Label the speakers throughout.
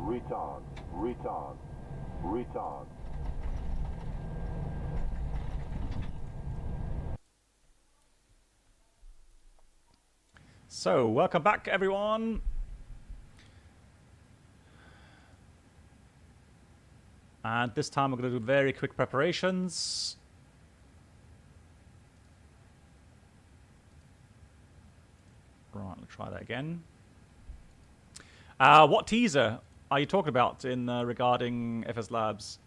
Speaker 1: retard, retard, retard.
Speaker 2: So, welcome back, everyone. And this time we're going to do very quick preparations. Right, let's try that again. What teaser are you talking about in regarding FSLabs?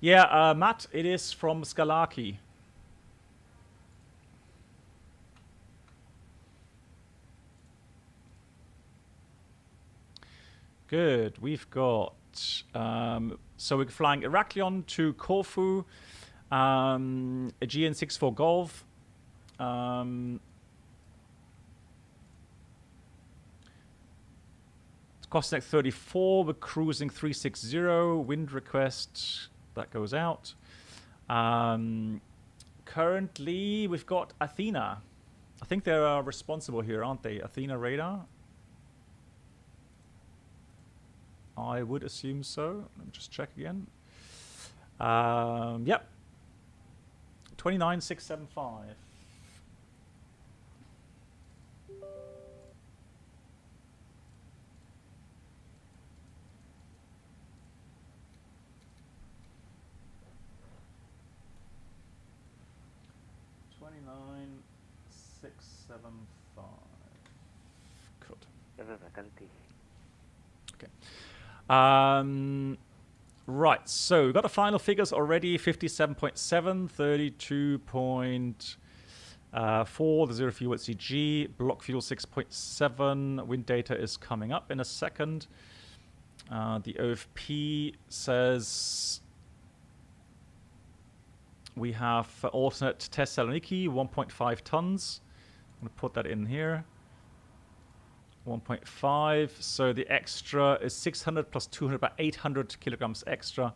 Speaker 2: Yeah, Matt, it is from Scalaki. Good. We've got so we're flying Heraklion to Corfu, Aegean 64 Golf. It's costing like 34. We're cruising 360. Wind request. That goes out. Currently, we've got Athena. I think they're responsible here, aren't they? Athena Radar? I would assume so. Let me just check again. Yep. 29675. Okay. Right, so we've got the final figures already. 57.7, 32.4, the zero fuel at CG, block fuel 6.7, wind data is coming up in a second. The OFP says we have alternate test Saloniki, 1.5 tons. I'm going to put that in here. 1.5, so the extra is 600 plus 200, about 800 kilograms extra.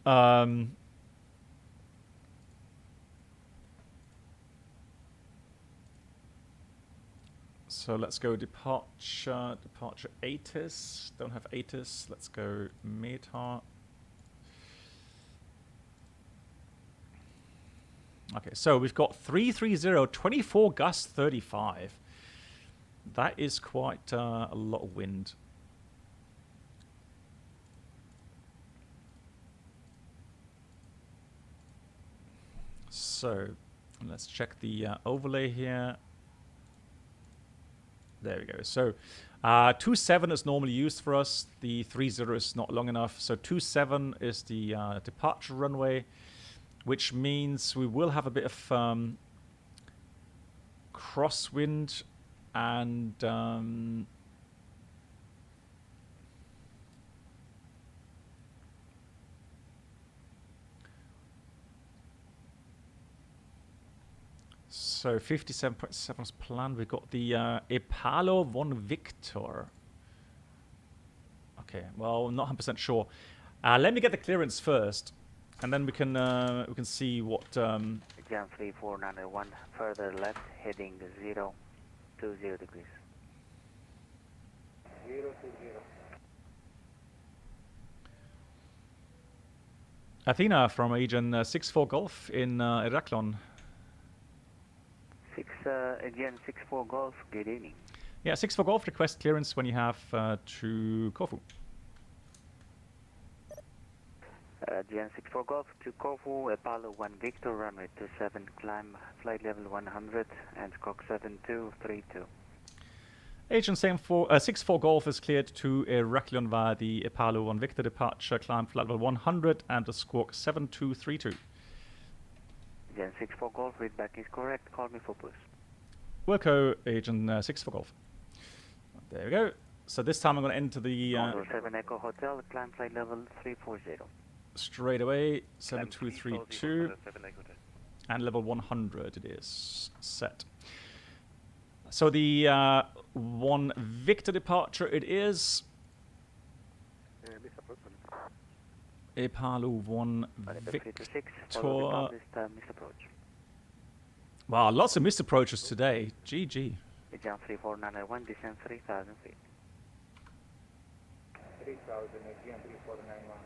Speaker 2: So let's go departure ATIS. Don't have ATIS. Let's go META. Okay, so we've got 330, 24 gust 35. That is quite a lot of wind. So let's check the overlay here. There we go. So 27 is normally used for us. The 30 is not long enough. So 27 is the departure runway, which means we will have a bit of crosswind. And so 57.7 is planned. We've got the Epalo von Victor. Okay, well, not 100% sure. Let me get the clearance first, and then we can see what.
Speaker 3: Jam 3491 further left, heading 020 degrees.
Speaker 1: 020.
Speaker 2: Athena from Aegean 64 Golf in Heraklion.
Speaker 3: Aegean 64 Golf, good evening.
Speaker 2: Yeah, 64 Golf, request clearance when you have to Corfu.
Speaker 3: Aegean 64 Golf to Corfu, Apollo 1 Victor, runway 27, climb flight level 100 and squawk 7232.
Speaker 2: Aegean 64 Golf is cleared to Heraklion via the Apollo 1 Victor departure, climb flight level 100 and the squawk 7232.
Speaker 3: Aegean 64 Golf, readback is correct, call me for push.
Speaker 2: Wilco, Aegean 64 Golf. There we go. So this time I'm going to enter the...
Speaker 3: 7 Echo Hotel, climb flight level 340.
Speaker 2: straight away. 7232. And level 100 it is set. So the 1 Victor departure it is. Epalu 1 Victor. Wow, lots of missed approaches today. GG.
Speaker 3: Jump 3491, descend 3000 feet.
Speaker 4: 3000, again 3491.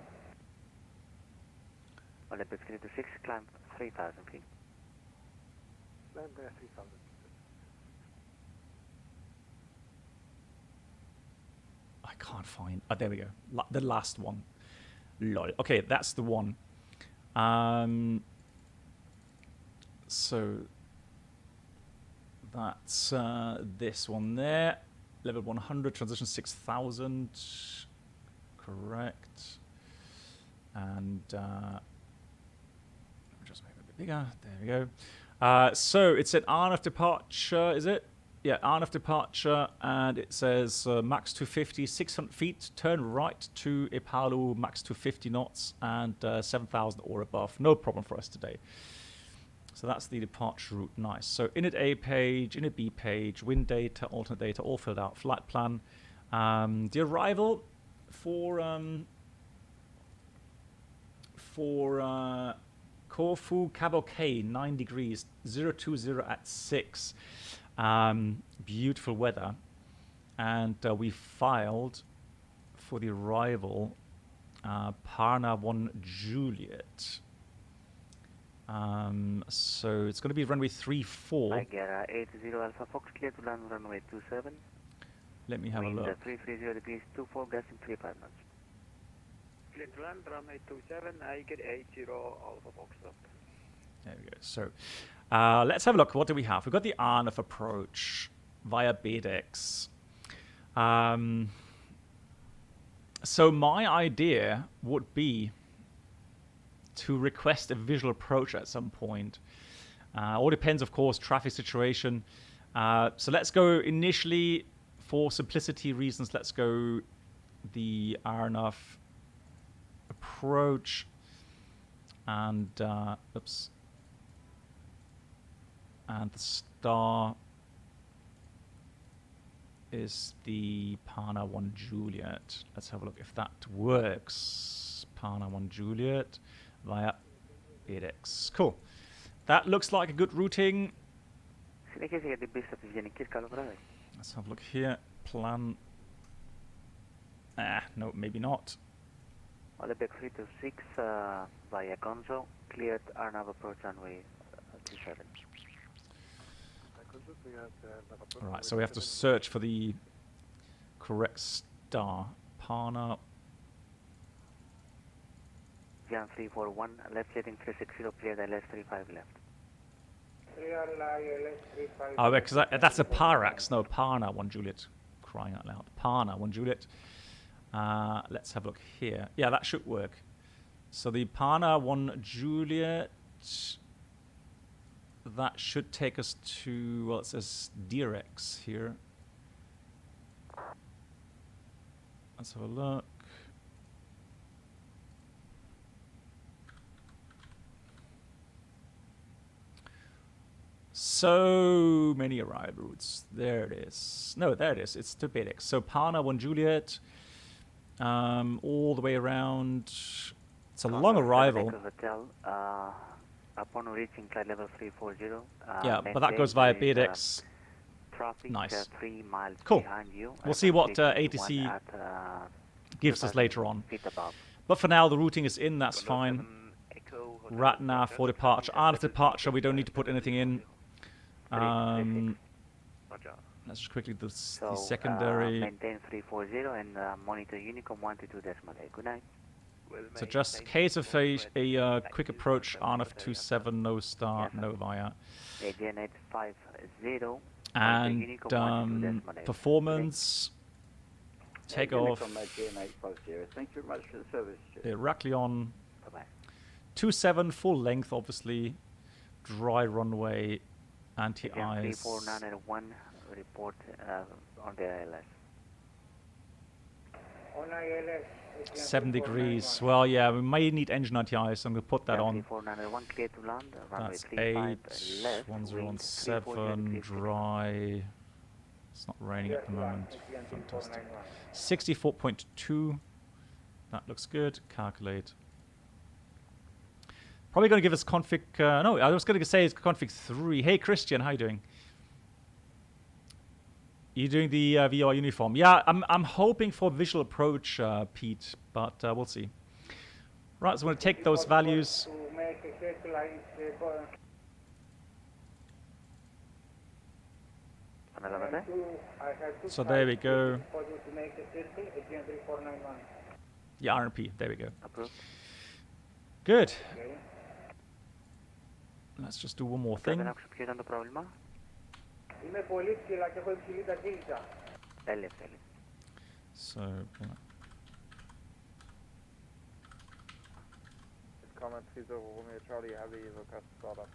Speaker 3: Olympus 326, climb 3000 feet.
Speaker 4: Climb there 3000.
Speaker 2: I can't find. Oh, there we go. The last one. Lol. Okay, that's the one. So that's this one there. Level 100, transition 6000. Correct. And just make it a bit bigger. There we go. So it's an RNF departure, is it? Yeah, RNF departure, and it says max 250, 600 feet, turn right to Ipalu, max 250 knots, and 7,000 or above. No problem for us today. So that's the departure route. Nice. So init A page, init B page, wind data, alternate data, all filled out. Flight plan. The arrival for Corfu, Cabo K, 9 degrees, 020 at 6. Beautiful weather. And we filed for the arrival Parna 1 Juliet. So it's going to be runway 34.
Speaker 3: LGIR 80 Alpha Fox, clear to land runway 27.
Speaker 2: Let me have a look.
Speaker 3: 330 degrees 24, gas in 35 knots.
Speaker 4: Clear to land, runway 27, LGIR 80 Alpha Fox.
Speaker 2: There we go. So let's have a look. What do we have? We've got the RNF approach via BDX. So my idea would be to request a visual approach at some point. All depends, of course, traffic situation. So let's go initially, for simplicity reasons, let's go the RNF approach. And, oops. And the star is the Parna 1 Juliet. Let's have a look if that works. Parna 1 Juliet via BDX. Cool. That looks like a good routing. Let's have a look here. Plan. No, maybe not.
Speaker 3: Olympic 326 via Gonzo, cleared RNAV approach runway 27.
Speaker 2: Alright, so we have to search for the correct star. Parna.
Speaker 3: Jan 341, left heading 360, clear the LS35 left.
Speaker 2: Oh, because that's a Parax, no, Parna 1 Juliet. Crying out loud. Parna 1 Juliet. Let's have a look here. Yeah, that should work. So the Parna 1 Juliet, that should take us to, well, it says DRX here. Let's have a look. So many arrival routes. There it is. No, there it is. It's to BDX. So Parna 1 Juliet, all the way around. It's a long arrival.
Speaker 3: Hotel, upon reaching flight level 340.
Speaker 2: Yeah, but that goes via BDX.
Speaker 3: Traffic,
Speaker 2: nice.
Speaker 3: 3 miles
Speaker 2: cool.
Speaker 3: behind you.
Speaker 2: We'll see what ATC gives us later on. But for now, the routing is in. That's fine. Ratna for departure. After departure, we don't need to put anything in. Let's just quickly do the secondary.
Speaker 3: Maintain 340 and monitor Unicom 122.8. Good night.
Speaker 2: So just case of a quick approach, RNF 27, no star, no via. And performance, takeoff, Heraklion, 27, full length, obviously, dry runway, anti-ice.
Speaker 3: 34901, report on the ILS.
Speaker 4: On ILS.
Speaker 2: 7 degrees. Well, yeah, we may need engine RTI, so I'm going to put that on.
Speaker 3: 3901 clear to land, runway
Speaker 2: That's
Speaker 3: 35 left, wind
Speaker 2: 81017 dry. It's not raining at the moment. Fantastic. 64.2. That looks good. Calculate. Probably going to give us config... no, I was going to say it's config 3. Hey, Christian, how you doing? You doing the VR uniform? Yeah, I'm hoping for visual approach, Pete, but we'll see. Right, so I'm going to take those values. So there we go. Yeah, RMP. There we go. Good. Let's just do one more thing. So,
Speaker 5: Comment 30 Romeo Charlie Heavy, request startup.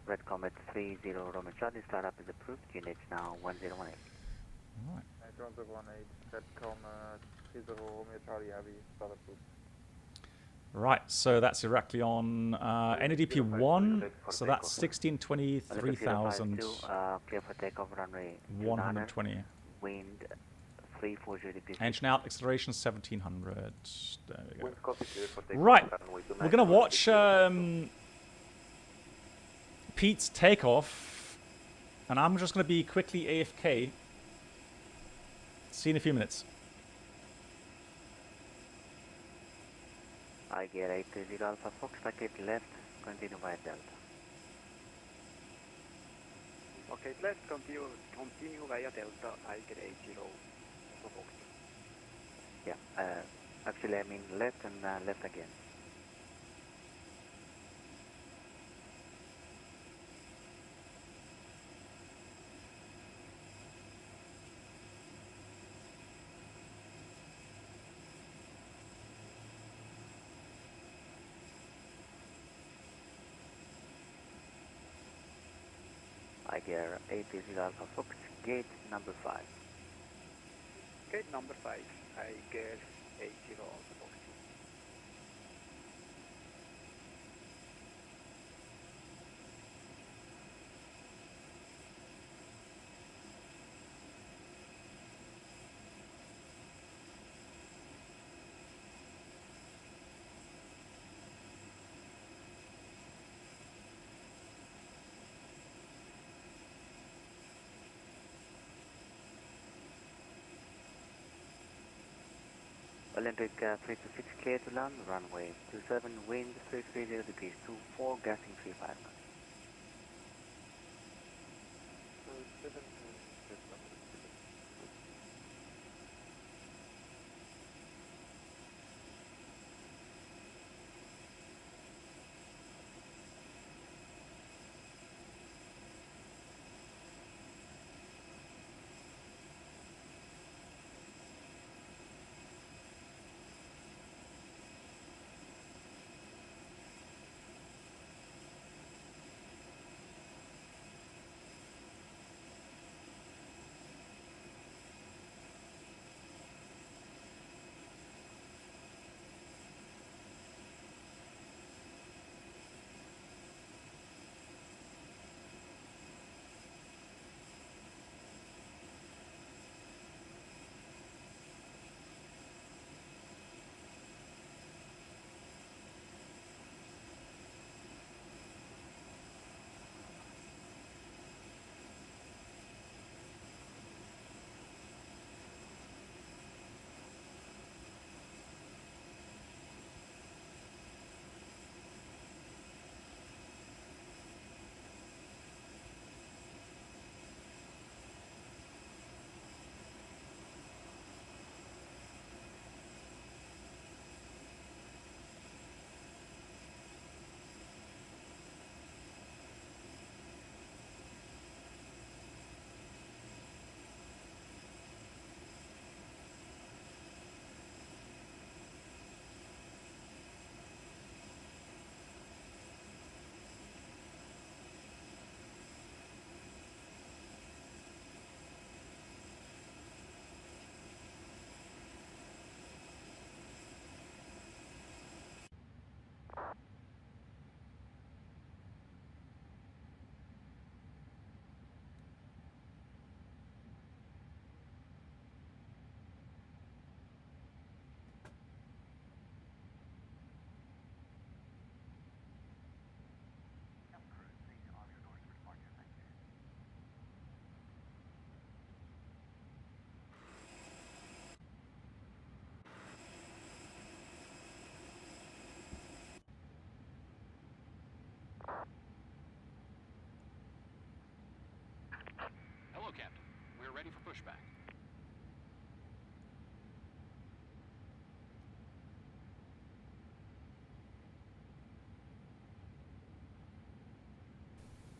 Speaker 3: Red Comet 30 Romeo Charlie, startup is approved, units now 1018.
Speaker 2: Alright.
Speaker 5: 1018, Red Comet 30 Romeo Charlie Heavy, startup approved.
Speaker 2: Right, so that's Heraklion NADP 1, so that's 1620, 3000,
Speaker 3: clear for takeoff, runway
Speaker 2: 120.
Speaker 3: Wind 340 degrees.
Speaker 2: Engine out, acceleration 1700. There we go. Right, we're going to watch Pete's takeoff, and I'm just going to be quickly AFK. See you in a few minutes.
Speaker 3: LGIR 830 Alpha Fox, packet left, continue via Delta.
Speaker 4: Okay, left, continue via Delta, LGIR 80 Alpha Fox.
Speaker 3: Yeah, actually I mean left and left again. LGIR 830 Alpha Fox, gate number 5.
Speaker 4: Gate number 5, LGIR 80 Alpha Fox.
Speaker 3: Olympic 326 clear to land, runway 27, wind 330 degrees 24, gassing 35 knots.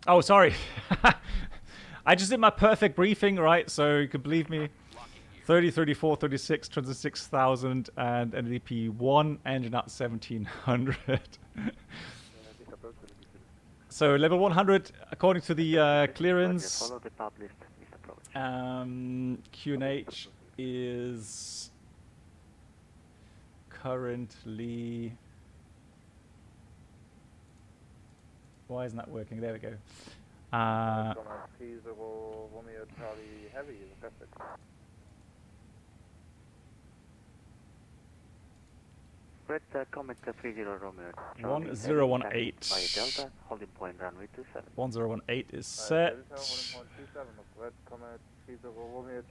Speaker 2: Oh, sorry. I just did my perfect briefing, right? So you can believe me. 30, 34, 36, 26,000, and NDP 1, engine at 1700. So level 100, according to the clearance,
Speaker 3: Follow the published missed approach.
Speaker 2: QNH is currently... Why isn't that working? There we go.
Speaker 5: Command 30 Romeo Charlie Heavy, perfect.
Speaker 3: Red Comet 30 Romeo.
Speaker 2: 1018.
Speaker 3: By Delta, holding point runway 27.
Speaker 2: 1018 is set.
Speaker 5: Red Comet 30 Romeo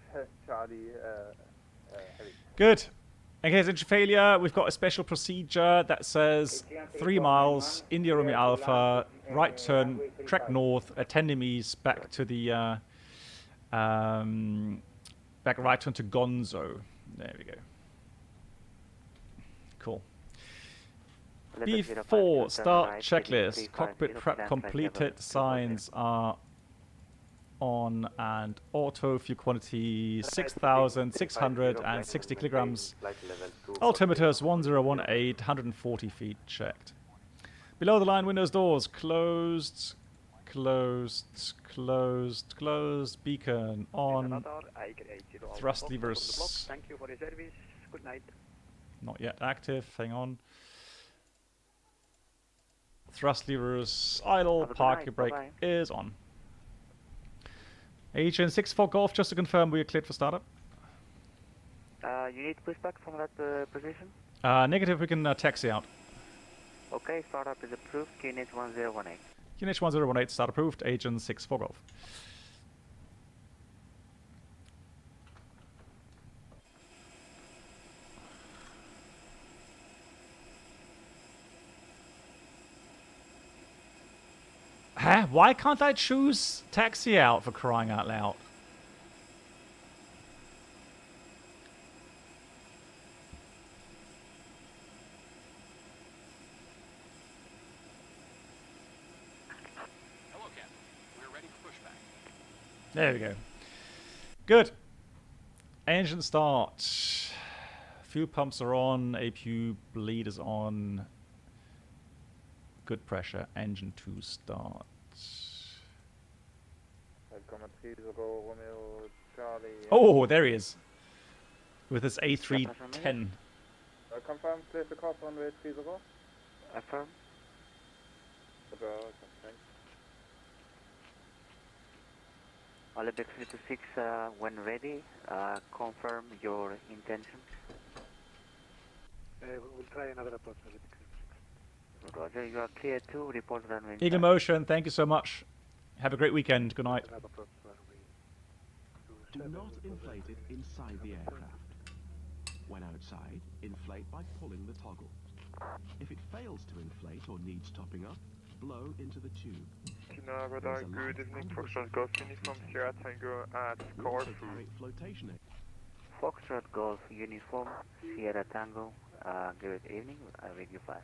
Speaker 5: Charlie Heavy.
Speaker 2: Good. In case of engine failure, we've got a special procedure that says 3 miles, India Romeo Alpha, right turn, track north, attend ease back to the back right turn to Gonzo. There we go. Cool. Before start checklist, cockpit prep completed, signs are on and auto, fuel quantity 6,660 kilograms, altimeters 1018, 140 feet checked. Below the line windows doors closed, beacon on, thrust levers
Speaker 4: Thank you for the service. Good night.
Speaker 2: not yet active, hang on. Thrust levers idle, parking brake is on. Agent 64 Golf, just to confirm we are cleared for startup.
Speaker 3: You need pushback from that position?
Speaker 2: Negative, we can taxi out.
Speaker 3: Okay, startup is approved. QNH 1018.
Speaker 2: QNH 1018, start approved, Agent 64 Golf. Huh? Why can't I choose taxi out for crying out loud?
Speaker 6: Hello, Captain. We're ready for pushback.
Speaker 2: There we go. Good. Engine start. Fuel pumps are on. APU bleed is on. Good pressure. Engine 2 start.
Speaker 5: Red Comet 30 Romeo Charlie.
Speaker 2: Oh, there he is. With his A310.
Speaker 5: Confirm, clear the course runway 30.
Speaker 3: Affirm. Olibex 326, when ready, confirm your intention.
Speaker 4: We'll try another approach.
Speaker 3: Roger, you are clear to report runway.
Speaker 2: Eagle Motion, thank you so much. Have a great weekend. Good night.
Speaker 7: Do not inflate it inside the aircraft. When outside, inflate by pulling the toggle. If it fails to inflate or needs topping up, blow into the tube.
Speaker 5: Kina Radar, good evening. Foxtrot Golf Uniform Sierra Tango at Corfu.
Speaker 7: Flotation.
Speaker 3: Foxtrot Golf Uniform Sierra Tango, good evening, radio 5.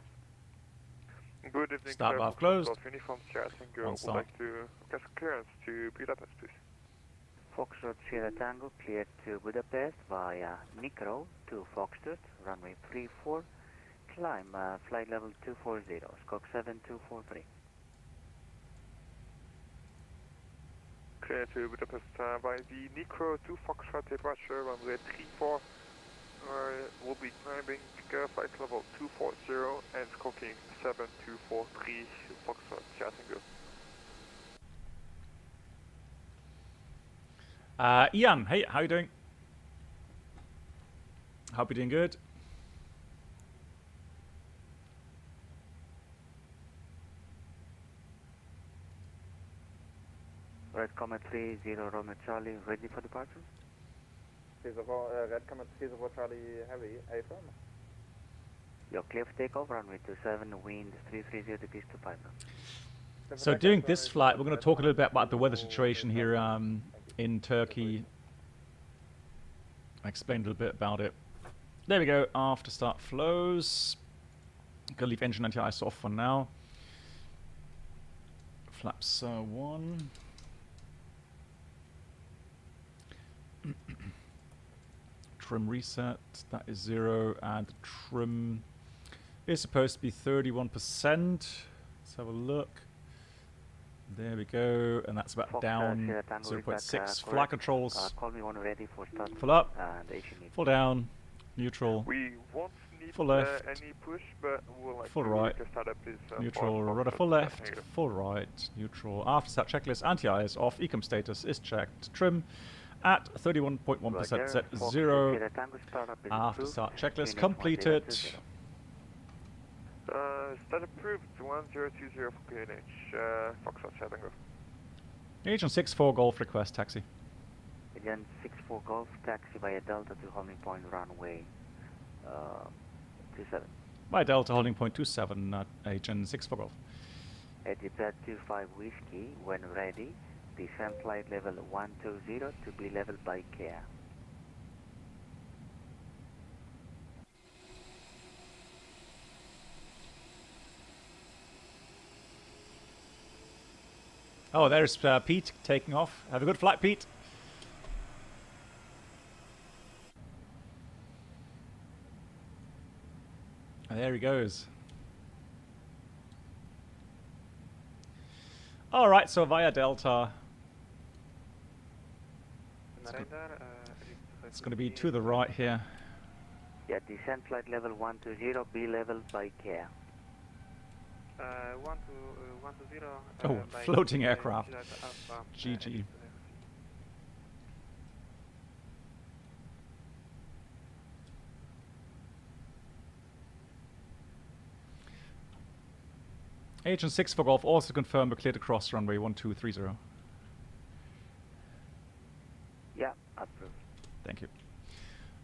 Speaker 5: Good evening.
Speaker 2: Start valve closed.
Speaker 5: Golf Uniform Sierra Tango. Would
Speaker 2: start.
Speaker 5: like to get clearance to Budapest, please.
Speaker 3: Foxtrot Sierra Tango cleared to Budapest via Nicro to Foxtrot, runway 34, climb flight level 240, squawk 7243.
Speaker 5: Clear to Budapest by the Nicro to Foxtrot departure, runway 34. We'll be climbing flight level 240 and squawking 7243 Foxtrot Sierra Tango.
Speaker 2: Ian, hey, how you doing? Hope you're doing good.
Speaker 3: Red Comet 30 Romeo Charlie, ready for departure?
Speaker 5: Red Comet 30 Charlie Heavy, affirm.
Speaker 3: You're clear for takeoff, runway 27, wind 330 degrees to pipeline.
Speaker 2: So during this flight, we're going to talk a little bit about the weather situation here in Turkey. I explained a little bit about it. There we go, after start flows. Gonna leave engine anti-ice off for now. Flaps 1. Trim reset, that is 0, and trim is supposed to be 31%. Let's have a look. There we go, and that's about
Speaker 3: Fox,
Speaker 2: down
Speaker 3: Sierra Tango,
Speaker 2: 0.6. Flight
Speaker 3: correct.
Speaker 2: controls,
Speaker 3: Call me when ready for start.
Speaker 2: full up,
Speaker 3: And Asian need.
Speaker 2: full down, neutral,
Speaker 5: We won't need
Speaker 2: Full left.
Speaker 5: any push, but we'll like
Speaker 2: Full
Speaker 5: to
Speaker 2: right.
Speaker 5: just start up this
Speaker 2: neutral,
Speaker 5: forward
Speaker 2: rudder
Speaker 5: function.
Speaker 2: full left,
Speaker 5: Negative.
Speaker 2: full right, neutral. After start checklist, anti-eye is off, ecom status is checked, trim at 31.1% set
Speaker 3: Fox,
Speaker 2: 0.
Speaker 3: Sierra Tango, startup is
Speaker 2: After
Speaker 3: approved.
Speaker 2: start checklist
Speaker 3: Unit
Speaker 2: completed.
Speaker 3: 1020.
Speaker 5: Start approved 1020 for QNH, Foxtrot Chattango.
Speaker 2: Agent 64 Golf request taxi.
Speaker 3: Again, 64 Golf, taxi via Delta to holding point runway 27.
Speaker 2: By Delta holding point 27, Agent 64 Golf.
Speaker 3: Etipat 25 Whiskey, when ready, descend flight level 120 to be leveled by care.
Speaker 2: Oh, there's Pete taking off. Have a good flight, Pete. And there he goes. All right, so via Delta, it's going to be to the right here.
Speaker 3: Yeah, descend flight level 120, be leveled by care.
Speaker 4: 120.
Speaker 2: Oh, floating aircraft. GG. Agent 6 for Golf also confirmed we're clear to cross runway 1230.
Speaker 3: Yeah, approved.
Speaker 2: Thank you.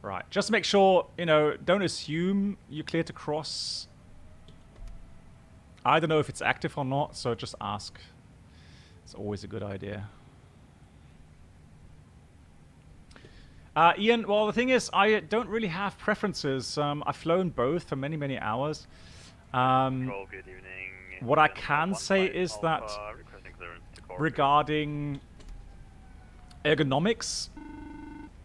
Speaker 2: Right, just make sure, you know, don't assume you're clear to cross. I don't know if it's active or not, so just ask. It's always a good idea. Ian, well, the thing is, I don't really have preferences. I've flown both for many, many hours.
Speaker 8: Control, good evening.
Speaker 2: What I can say is that regarding ergonomics,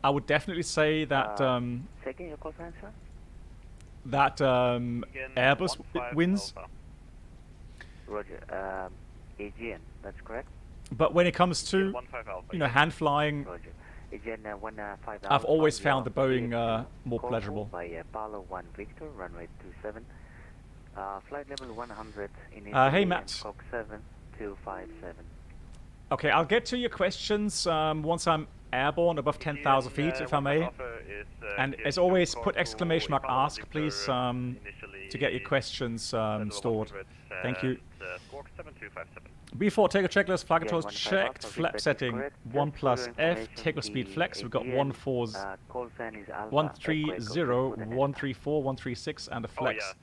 Speaker 2: I would definitely say that
Speaker 3: Second, your call sign, sir?
Speaker 2: that Airbus wins.
Speaker 3: Roger. AGN, that's correct?
Speaker 2: But when it comes to,
Speaker 8: 15 Alpha,
Speaker 2: you know, hand flying,
Speaker 3: Roger. AGN 15
Speaker 2: I've always found the Boeing more
Speaker 3: Corfu
Speaker 2: pleasurable.
Speaker 3: By Apollo 1 Victor, runway 27. Flight level 100 in
Speaker 2: Hey, Matt.
Speaker 3: Cox 7257.
Speaker 2: Okay, I'll get to your questions once I'm airborne above 10,000 feet, if I may. And as always, put exclamation mark ask, please, to get your questions stored. Thank you. Before takeoff checklist, flight controls checked, flap setting 1 plus F, takeoff speed flex, we've got 130, 134, 136, and a flex.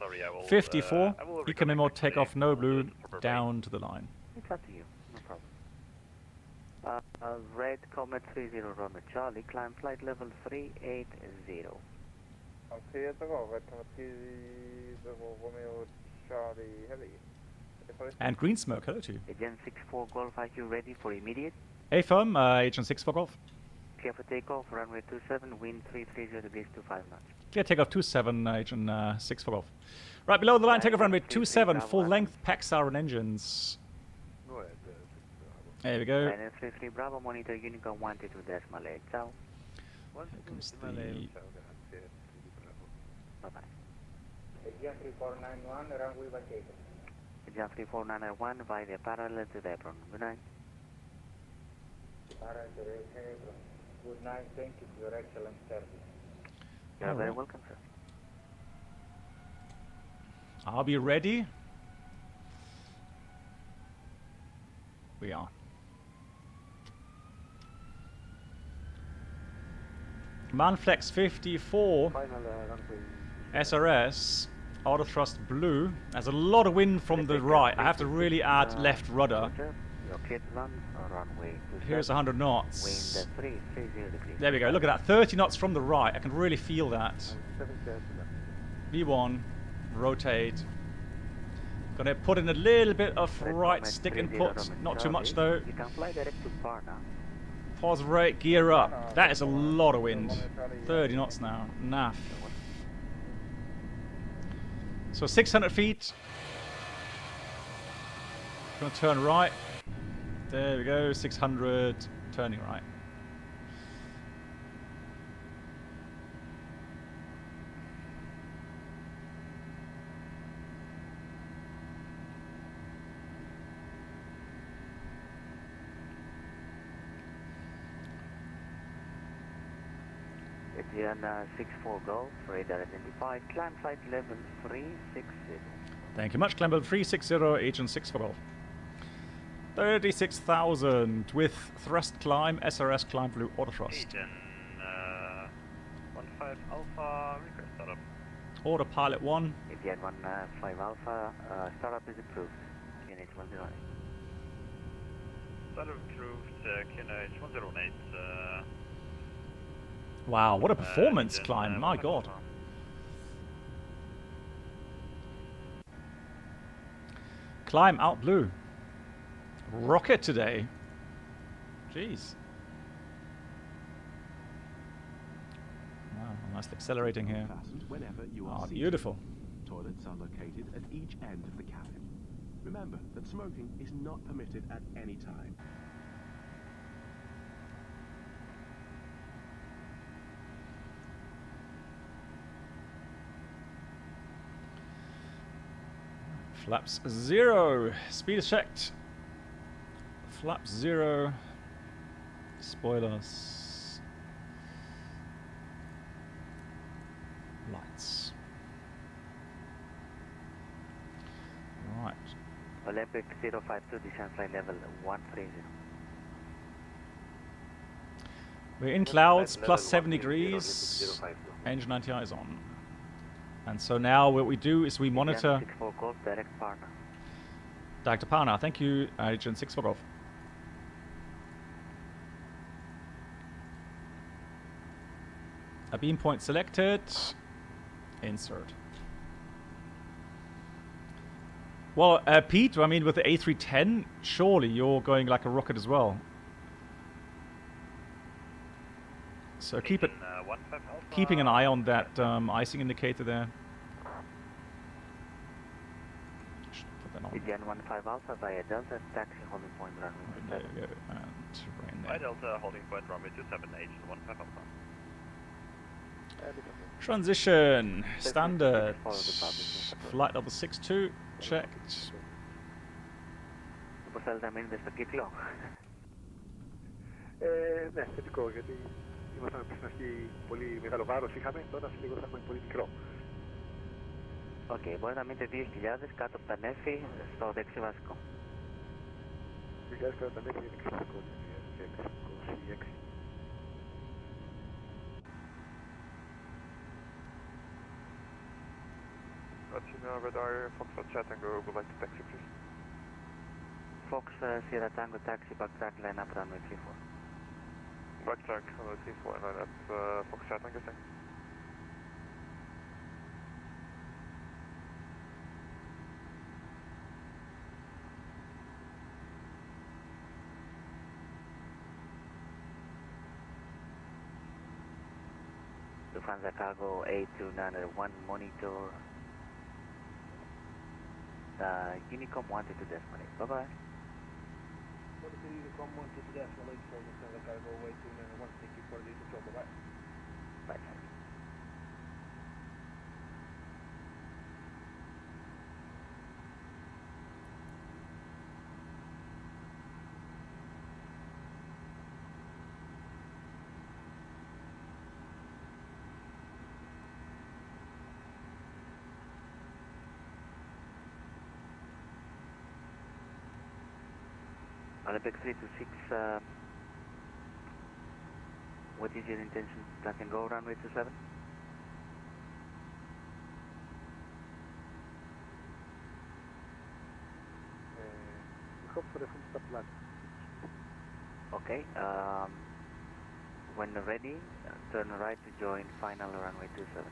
Speaker 2: 54, econ memo, takeoff no blue, down to the line.
Speaker 3: It's up to you, no problem. Red Comet 30 Romeo Charlie, climb flight level 380.
Speaker 5: Okay, Red Comet 30 Romeo Charlie Heavy.
Speaker 2: And green smoke, hello to you.
Speaker 3: Agent 64 Golf, are you ready for immediate?
Speaker 2: A-firm, Agent 6 for Golf.
Speaker 3: Clear for takeoff, runway 27, wind 330 degrees to 5 knots.
Speaker 2: Clear takeoff 27, Agent 6 for Golf. Right, below the line, takeoff runway 27, full length, Paxar and engines. There we go.
Speaker 3: 33 Bravo, monitor Unicorn 122.8, ciao.
Speaker 2: Here comes the...
Speaker 3: Bye-bye.
Speaker 9: Agent 3491, runway vacated.
Speaker 3: Agent 3491 by the parallel to the apron. Good night.
Speaker 9: Parallel to the apron. Good night, thank you for your excellent service.
Speaker 3: You're very welcome, sir.
Speaker 2: I'll be ready. We are. Manflex 54 SRS auto thrust blue. There's a lot of wind from the right. I have to really add left rudder. Here's 100 knots.
Speaker 3: Wind 330 degrees.
Speaker 2: There we go. Look at that. 30 knots from the right. I can really feel that. V1, rotate. Gonna put in a little bit of right
Speaker 3: Comet
Speaker 2: stick
Speaker 3: 30
Speaker 2: input,
Speaker 3: Roman
Speaker 2: not too much
Speaker 3: Charlie.
Speaker 2: though.
Speaker 3: You can fly direct to Varna.
Speaker 2: Pause rate, gear up. That is a lot of wind. 30 knots now. Naff. So 600 feet. Gonna turn right. There we go, 600, turning right.
Speaker 3: Indiana 64 Golf, radar identified, climb flight level 360.
Speaker 2: Thank you much, climb level 360, agent 6 for golf. 36,000 with thrust climb, SRS climb blue auto thrust.
Speaker 8: Agent 15 Alpha, request startup.
Speaker 2: Autopilot 1.
Speaker 3: Indian 15 Alpha, startup is approved. QNH 108.
Speaker 8: Startup approved, QNH 108.
Speaker 2: Wow, what a performance
Speaker 8: Agent,
Speaker 2: climb, my god.
Speaker 8: Alpha.
Speaker 2: Climb out blue. Rocket today. Jeez. Wow, nice accelerating here.
Speaker 7: Fastened whenever you are
Speaker 2: Oh,
Speaker 7: seated.
Speaker 2: beautiful.
Speaker 7: Toilets are located at each end of the cabin. Remember that smoking is not permitted at any time.
Speaker 2: Flaps 0. Speed is checked. Flaps 0. Spoilers. Lights. Right.
Speaker 3: Olympic 052, descent flight level 130.
Speaker 2: We're in clouds, plus 7 degrees. Engine 90 is on. And so now what we do is we monitor.
Speaker 3: 64 Golf, direct Varna.
Speaker 2: Dr. Parna, thank you, Agent 6 for golf. A beam point selected. Insert. Well, Pete, I mean, with the A310, surely you're going like a rocket as well. So keep it,
Speaker 8: Agent, 15 Alpha.
Speaker 2: keeping an eye on that icing indicator there. Should put that on.
Speaker 3: Indian 15 Alpha via Delta, taxi holding point runway
Speaker 2: There
Speaker 3: 27.
Speaker 2: you go. And rain
Speaker 8: By
Speaker 2: there.
Speaker 8: Delta, holding point runway 27, Agent 15 Alpha.
Speaker 2: Transition. Standard.
Speaker 3: Follow the public.
Speaker 2: Flight level 62. Checked.
Speaker 3: Πώς θέλετε να μείνετε στο κύκλο?
Speaker 4: Ναι, θετικό, γιατί ήμασταν στην αρχή πολύ μεγάλο βάρος είχαμε, τώρα σε λίγο θα έχουμε πολύ μικρό.
Speaker 3: Οκ, μπορείτε να μείνετε 2.000 κάτω από τα νέφη στο δεξί βασικό.
Speaker 4: 2000 κατά τα νέφη είναι εξαιρετικό, είναι 26.
Speaker 5: Latina radar, Foxtrot Chat Tango, would like to taxi please.
Speaker 3: Fox Sierra Tango taxi backtrack line up runway 34.
Speaker 5: Backtrack, runway 34 and line up Fox Chat Tango, thanks.
Speaker 3: Lufthansa Cargo A291 monitor. Unicom 1 to decimal 8. Bye bye. Bye. Olympic 326, what is your intention? Touch and go runway 27?
Speaker 4: We hope for the full stop plan.
Speaker 3: Okay, when ready, turn right to join final runway 27.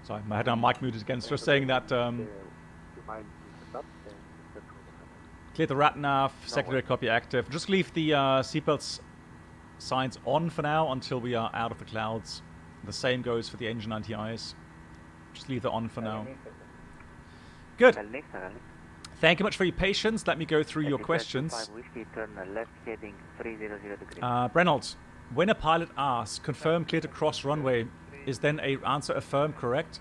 Speaker 2: Sorry, I had our mic muted again. So just saying that
Speaker 4: Do you mind to stop?
Speaker 2: Clear the rat nav, secondary copy active. Just leave the seatbelts signs on for now until we are out of the clouds. The same goes for the engine anti-ice. Just leave it on for now. Good. Thank you much for your patience. Let me go through your questions. Brennolds, when a pilot asks, confirm clear to cross runway, is then a answer affirm correct?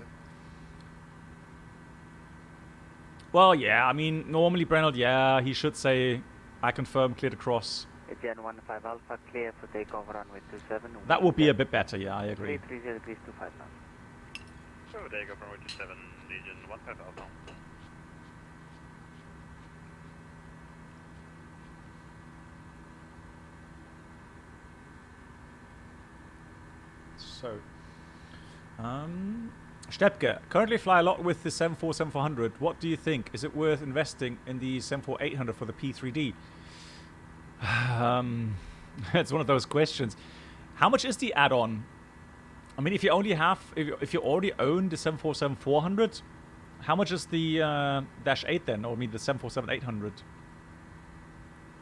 Speaker 2: Well, yeah, I mean, normally Brennald, yeah, he should say, I confirm clear to cross.
Speaker 3: Gen 15 Alpha, clear for takeoff runway 27.
Speaker 2: That would be a bit better, yeah, I agree.
Speaker 3: 330 degrees 25 knots.
Speaker 8: So takeoff runway 27, Legion 15 Alpha.
Speaker 2: So, Stepke, currently fly a lot with the 747-400. What do you think? Is it worth investing in the 747-800 for the P3D? It's one of those questions. How much is the add-on? I mean, if you only have, if you already own the 747-400, how much is the Dash 8 then? Or I mean the 747-800?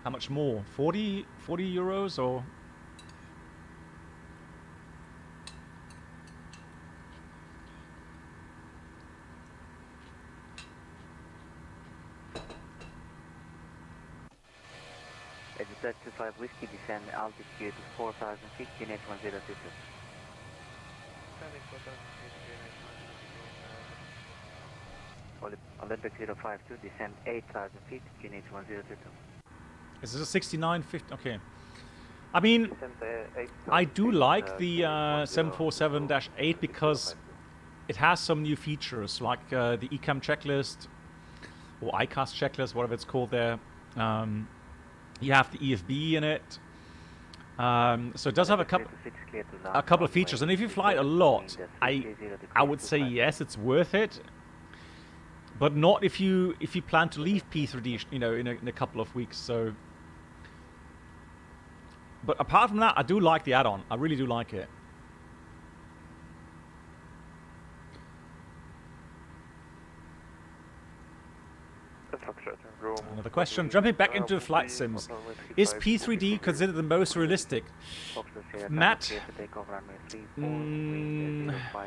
Speaker 2: How much more? 40 euros or?
Speaker 3: Edge 25 Whiskey, descend altitude 4,000 feet, unit 1022. Olympic 052, descend 8,000 feet, unit 1022.
Speaker 2: Is this a 6950? Okay. I mean, I do like the 747-8 because it has some new features like the ECAM checklist or ICAS checklist, whatever it's called there. You have the EFB in it. So it does have a couple of features, and if you fly it a lot, I would say yes, it's worth it. But not if you plan to leave P3D, you know, in a couple of weeks. So, but apart from that, I do like the add-on. I really do like it. Another question. Jumping back into flight sims, is P3D considered the most realistic? Matt?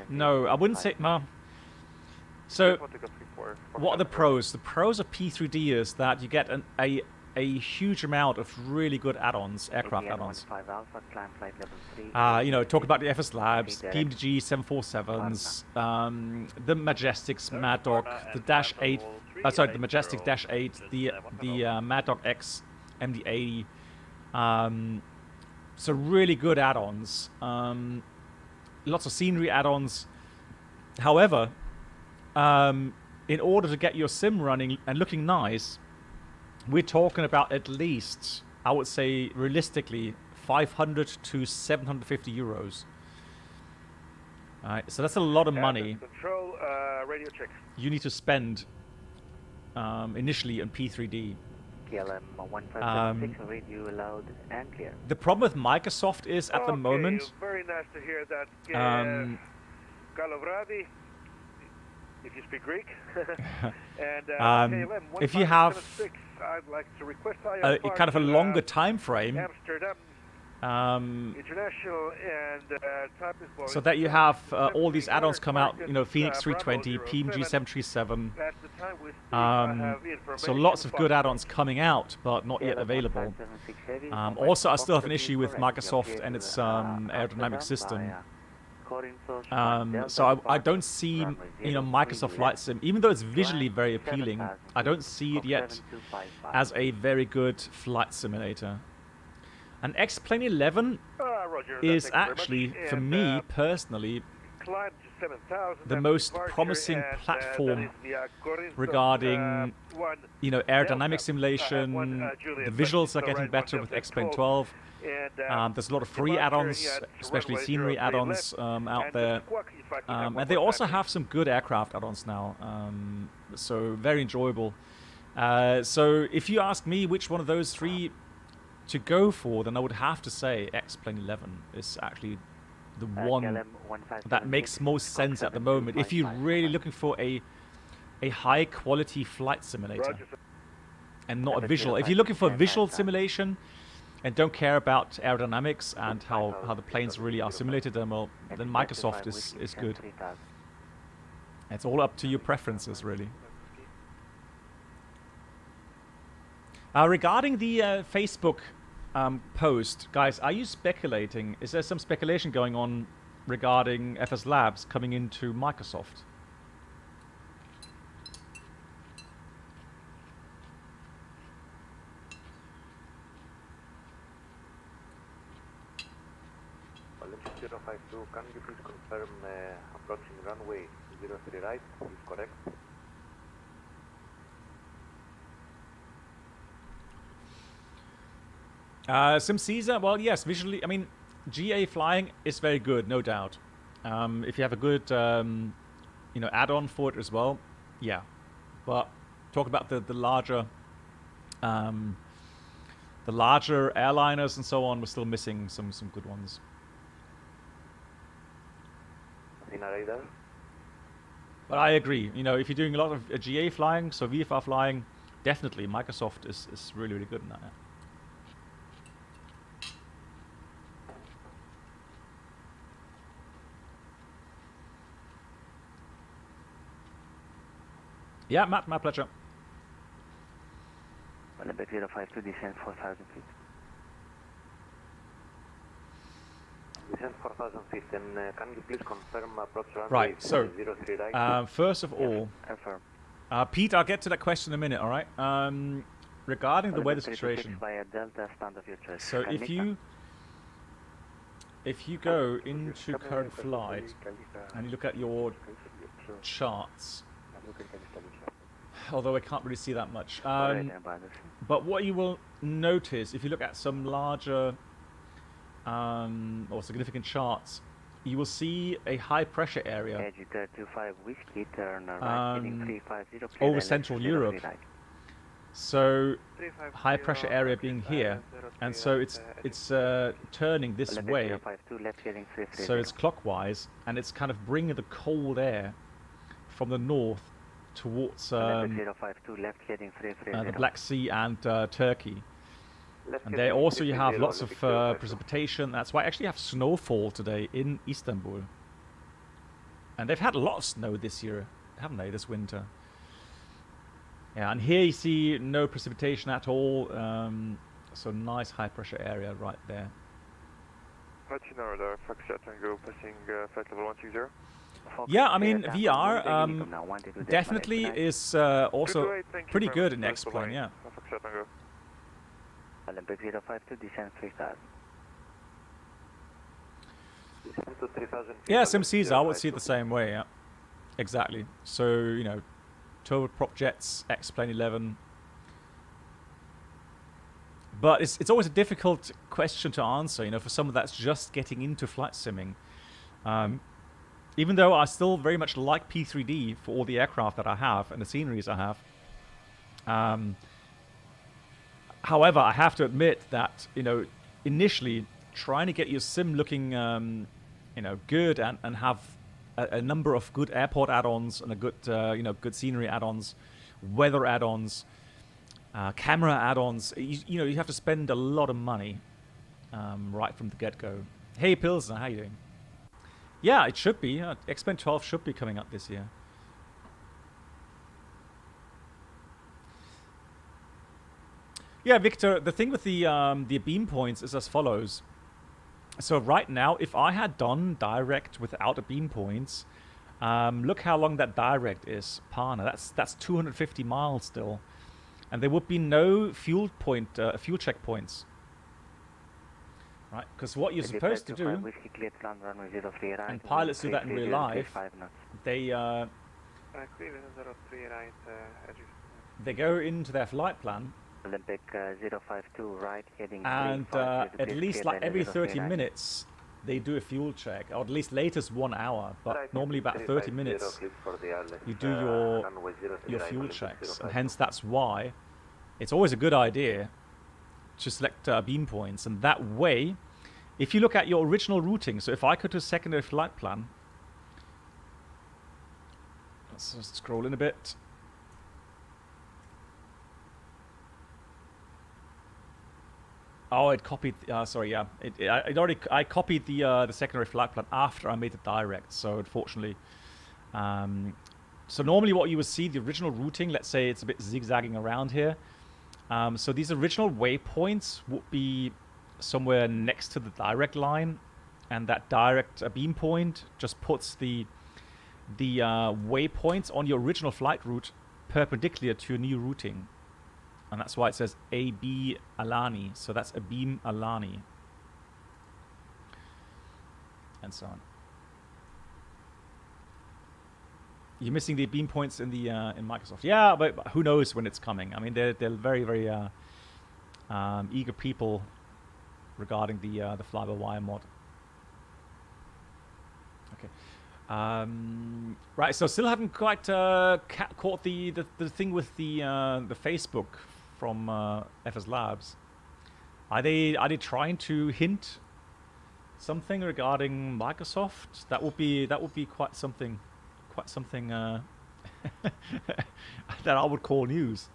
Speaker 2: No, I wouldn't say. So, what are the pros? The pros of P3D is that you get a huge amount of really good add-ons, aircraft add-ons. You know, talk about the FSLabs, PMDG 747s, the Majestics, Mad Dog, the Dash 8. Sorry, the Majestic Dash 8, the Mad Dog X, MD-80. So really good add-ons. Lots of scenery add-ons. However, in order to get your sim running and looking nice, we're talking about at least, I would say, realistically, 500 to 750 euros. Alright, so that's a lot of money.
Speaker 5: Control, radio check.
Speaker 2: You need to spend initially on P3D.
Speaker 3: KLM 1576, radio loud and clear.
Speaker 2: The problem with Microsoft is at the moment.
Speaker 5: Very nice to hear that. Kalovradi, if you speak Greek. And KLM
Speaker 2: if you have
Speaker 5: I'd like to request
Speaker 2: kind of a longer time frame,
Speaker 5: Amsterdam International and type is
Speaker 2: so that you have all these add-ons come out, you know, Phoenix 320, PMG 737. So lots of good add-ons coming out, but not yet available. Also, I still have an issue with Microsoft and its aerodynamic system. So I don't see, you know, Microsoft Flight Sim, even though it's visually very appealing, I don't see it yet as a very good flight simulator. An X-Plane 11 is actually, for me personally, the most promising platform regarding, you know, aerodynamic simulation. The visuals are getting better with X-Plane 12. There's a lot of free add-ons, especially scenery add-ons out there. And they also have some good aircraft add-ons now, so very enjoyable. So if you ask me which one of those three to go for, then I would have to say X-Plane 11 is actually the one that makes most sense at the moment if you're really looking for a high quality flight simulator. and not a visual. If you're looking for a visual simulation and don't care about aerodynamics and how the planes really are simulated, then well, then Microsoft is good. It's all up to your preferences, really. Regarding the Facebook post, guys, are you speculating? Is there some speculation going on regarding FSLabs coming into Microsoft?
Speaker 9: Olympic 052, can you please confirm approaching runway 03 right is correct?
Speaker 2: Sim Caesar, well, yes, visually, I mean, GA flying is very good, no doubt. If you have a good, you know, add-on for it as well, yeah. But talk about the larger airliners and so on, we're still missing some good ones. But I agree, you know, if you're doing a lot of GA flying, so VFR flying, definitely Microsoft is really, really good in that. Yeah, Matt, my pleasure.
Speaker 3: Olympic 052, descend 4,000 feet.
Speaker 9: Descend 4,000 feet, and can you please confirm approach runway
Speaker 2: Right, so,
Speaker 9: 03 right?
Speaker 2: first of all, Pete, I'll get to that question in a minute, alright? Regarding the weather situation, so if you go into current flight and you look at your charts, although I can't really see that much, but what you will notice if you look at some larger or significant charts, you will see a high pressure area over Central Europe. So high pressure area being here, and so it's turning this way, so it's clockwise, and it's kind of bringing the cold air from the north towards the Black Sea and Turkey. And there also you have lots of precipitation. That's why I actually have snowfall today in Istanbul. And they've had a lot of snow this year, haven't they, this winter? Yeah, and here you see no precipitation at all. So nice high pressure area right there.
Speaker 5: Let you know the Foxtrot Tango passing flight level 160.
Speaker 2: Yeah, I mean, VR definitely is also pretty good in X-Plane, yeah.
Speaker 3: Olympic 052, descend 3,000.
Speaker 2: Yeah, Sim Caesar, I would see it the same way, yeah. Exactly. So, you know, turboprop jets, X-Plane 11. But it's always a difficult question to answer, you know, for someone that's just getting into flight simming. Even though I still very much like P3D for all the aircraft that I have and the sceneries I have. However, I have to admit that, you know, initially trying to get your sim looking, you know, good and have a number of good airport add-ons and a good, you know, good scenery add-ons, weather add-ons, camera add-ons. You know, you have to spend a lot of money right from the get-go. Hey, Pilsner, how you doing? Yeah, it should be. X-Plane 12 should be coming up this year. Yeah, Victor, the thing with the beam points is as follows. So right now, if I had done direct without the beam points, look how long that direct is, Parna. That's 250 miles still. And there would be no fuel checkpoints. Right, because what you're supposed to do, and pilots do that in real life, they go into their flight plan,
Speaker 3: Olympic 052 right, heading
Speaker 2: and at least like every 30 minutes they do a fuel check, or at least latest 1 hour, but normally about 30 minutes you do your fuel checks, and hence that's why it's always a good idea to select beam points, and that way, if you look at your original routing, so if I go to a secondary flight plan, let's just scroll in a bit. Oh, it copied. Sorry, yeah. I copied the secondary flight plan after I made the direct. So unfortunately, so normally what you would see, the original routing, let's say it's a bit zigzagging around here. So these original waypoints would be somewhere next to the direct line, and that direct beam point just puts the waypoints on your original flight route perpendicular to your new routing. And that's why it says AB Alani. So that's Abim Alani. And so on. You're missing the beam points in the in Microsoft. Yeah, but who knows when it's coming? I mean, they're very, very eager people regarding the fly-by-wire mod. Okay. Right, so still haven't quite caught the thing with the Facebook from FSLabs. Are they trying to hint something regarding Microsoft? That would be quite something that I would call news.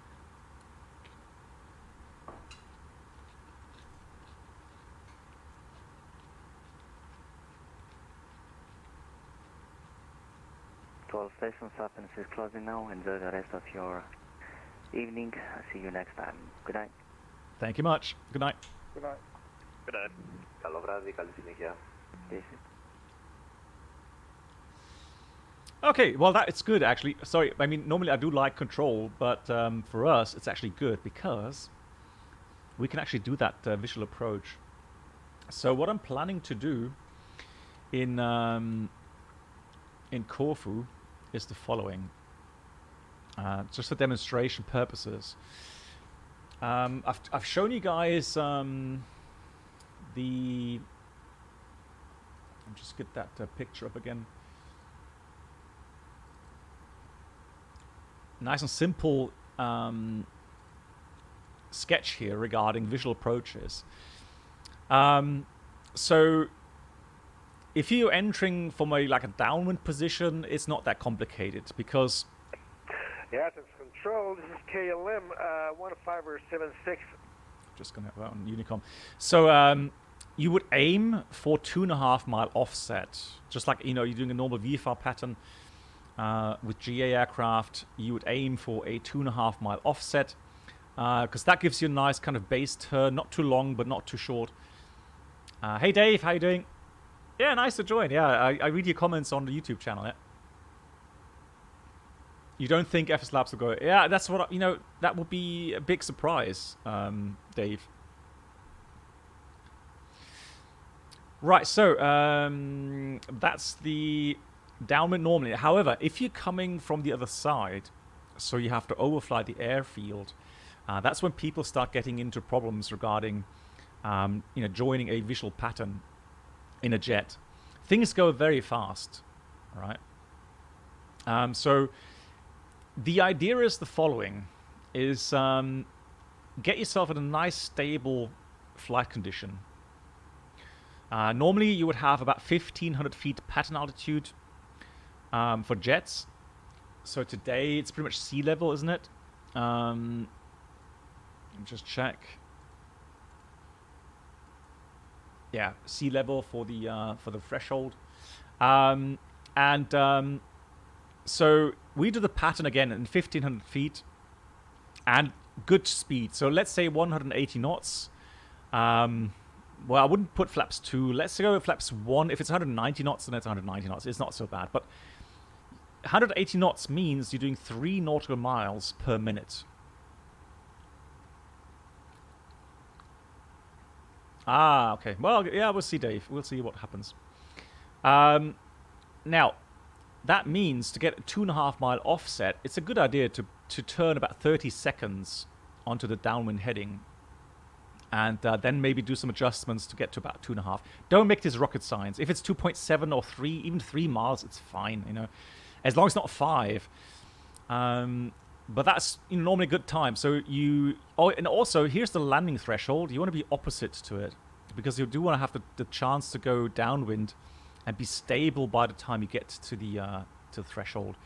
Speaker 3: Stations happens is closing now. Enjoy the rest of your evening. See you next time. Good night.
Speaker 2: Thank you much. Good night.
Speaker 5: Good night.
Speaker 8: Good night.
Speaker 9: Καλό βράδυ, καλή συνέχεια.
Speaker 2: Okay, well it's good actually. Sorry, I mean normally I do like control, but for us it's actually good because we can actually do that visual approach. So what I'm planning to do in Corfu is the following, just for demonstration purposes. I've shown you guys the. I'll just get that picture up again. Nice and simple sketch here regarding visual approaches. So if you're entering from a downwind position, it's not that complicated because.
Speaker 10: Yeah, it's control. This is KLM 1576.
Speaker 2: Just gonna go on Unicom. So you would aim for 2.5 mile offset, just like you're doing a normal VFR pattern with GA aircraft. You would aim for a 2.5 mile offset because that gives you a nice kind of base turn, not too long but not too short. Hey Dave, how you doing? Yeah, nice to join. Yeah, I read your comments on the YouTube channel. Yeah. You don't think FSLabs will go? Yeah, that's what that would be a big surprise, Dave. Right, so that's the downwind normally. However, if you're coming from the other side, so you have to overfly the airfield, that's when people start getting into problems regarding, joining a visual pattern in a jet. Things go very fast, all right? So the idea is the following, is get yourself in a nice stable flight condition. Normally you would have about 1,500 feet pattern altitude for jets. So today it's pretty much sea level, isn't it? Just check. Yeah, sea level for the threshold, so we do the pattern again in 1,500 feet and good speed. So let's say 180 knots. Well, I wouldn't put flaps 2. Let's go with flaps 1. If it's 190 knots, then it's 190 knots. It's not so bad. But 180 knots means you're doing 3 nautical miles per minute. Ah, okay. Well, yeah, we'll see, Dave. We'll see what happens. Now, that means to get a 2.5 mile offset, it's a good idea to turn about 30 seconds onto the downwind heading. And then maybe do some adjustments to get to about 2.5. Don't make this rocket science. If it's 2.7 or 3, even 3 miles, it's fine, As long as it's not 5. But that's normally a good time. So and also here's the landing threshold. You want to be opposite to it because you do want to have the chance to go downwind and be stable by the time you get to the threshold,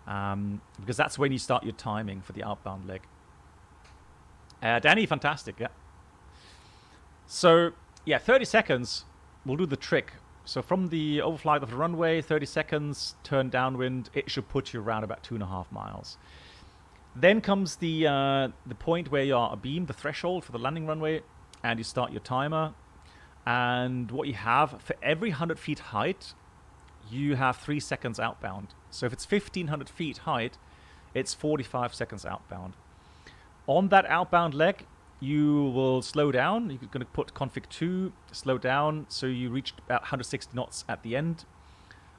Speaker 2: because that's when you start your timing for the outbound leg. Danny, fantastic, yeah. So, yeah, 30 seconds will do the trick. So from the overflight of the runway, 30 seconds, turn downwind, it should put you around about 2.5 miles. Then comes the point where you are abeam, the threshold for the landing runway, and you start your timer. And what you have, for every 100 feet height, you have 3 seconds outbound. So if it's 1,500 feet height, it's 45 seconds outbound. On that outbound leg, you will slow down. You're going to put config 2, slow down, so you reach about 160 knots at the end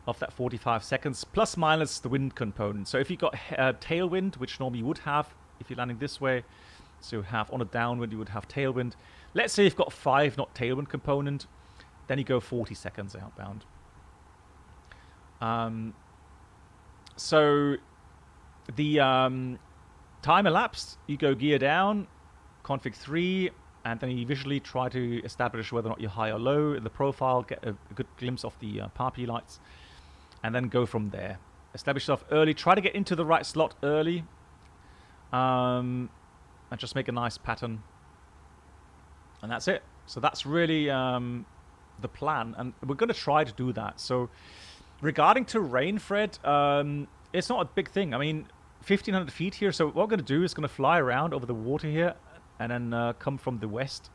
Speaker 2: of that 45 seconds, plus minus the wind component. So if you got tailwind, which normally you would have if you're landing this way, so you have on a downwind, you would have tailwind. Let's say you've got 5 knot tailwind component, then you go 40 seconds outbound. So the time elapsed, you go gear down, config 3, and then you visually try to establish whether or not you're high or low in the profile, get a good glimpse of the PAPI lights, and then go from there. Establish yourself early, try to get into the right slot early, and just make a nice pattern. And that's it. So that's really the plan, and we're going to try to do that. So regarding terrain, Fred, it's not a big thing. I mean, 1,500 feet here, so what we're going to do is going to fly around over the water here, and then come from the west.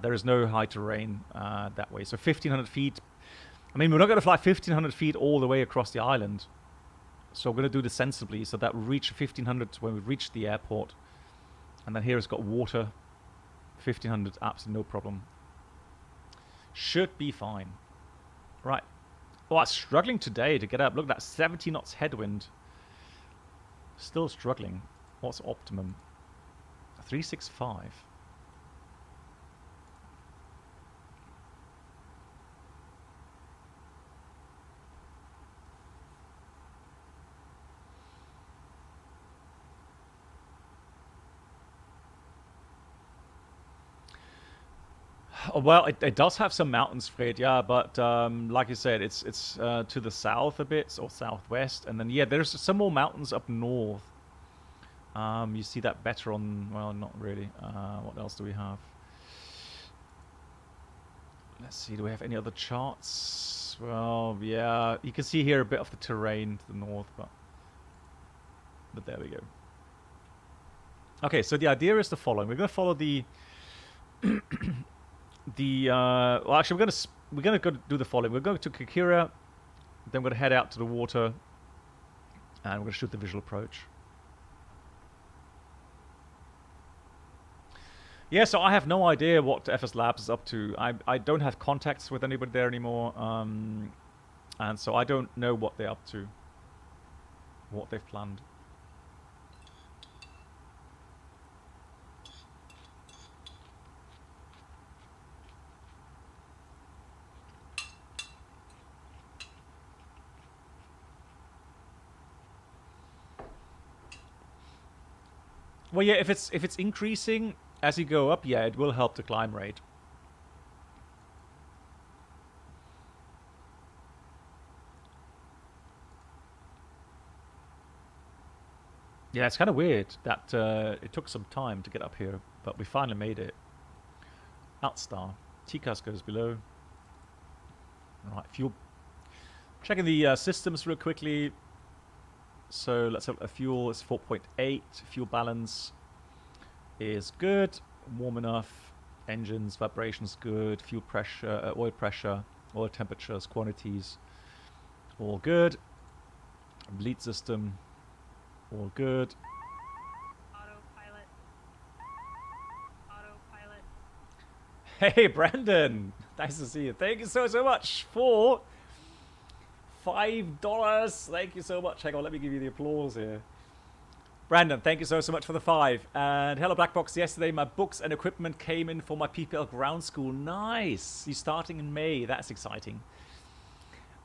Speaker 2: There is no high terrain that way. So 1,500 feet. I mean, we're not going to fly 1,500 feet all the way across the island. So we're going to do this sensibly so that we reach 1,500 when we reach the airport. And then here it's got water. 1,500, absolutely no problem. Should be fine. Right. Oh, I'm struggling today to get up. Look at that, 70 knots headwind. Still struggling. What's optimum? 365. Well, it does have some mountains, Fred, yeah, but like you said, it's to the south a bit, or southwest, and then, yeah, there's some more mountains up north. You see that better on, well, not really. What else do we have? Let's see, do we have any other charts? Well, yeah, you can see here a bit of the terrain to the north, but there we go. Okay, so the idea is the following. We're going to follow the well, actually, we're gonna go do the following. We're going to Kikira, then we're gonna head out to the water, and we're gonna shoot the visual approach. Yeah, so I have no idea what FSLabs is up to. I don't have contacts with anybody there anymore, and so I don't know what they're up to, what they've planned. Well, yeah, if it's increasing as you go up, yeah, it will help the climb rate. Yeah, it's kind of weird that it took some time to get up here, but we finally made it. Outstar. TCAS goes below. Alright, fuel. Checking the systems real quickly. So let's have a fuel is 4.8. Fuel balance is good. Warm enough. Engines, vibrations good. Fuel pressure, oil temperatures, quantities. All good. Bleed system. All good.
Speaker 11: Autopilot. Autopilot.
Speaker 2: Hey, Brandon. Nice to see you. Thank you so much for $5. Thank you so much. Hang on, let me give you the applause here. Brandon, thank you so much for the 5. And hello, Black Box. Yesterday, my books and equipment came in for my PPL ground school. Nice. You're starting in May. That's exciting.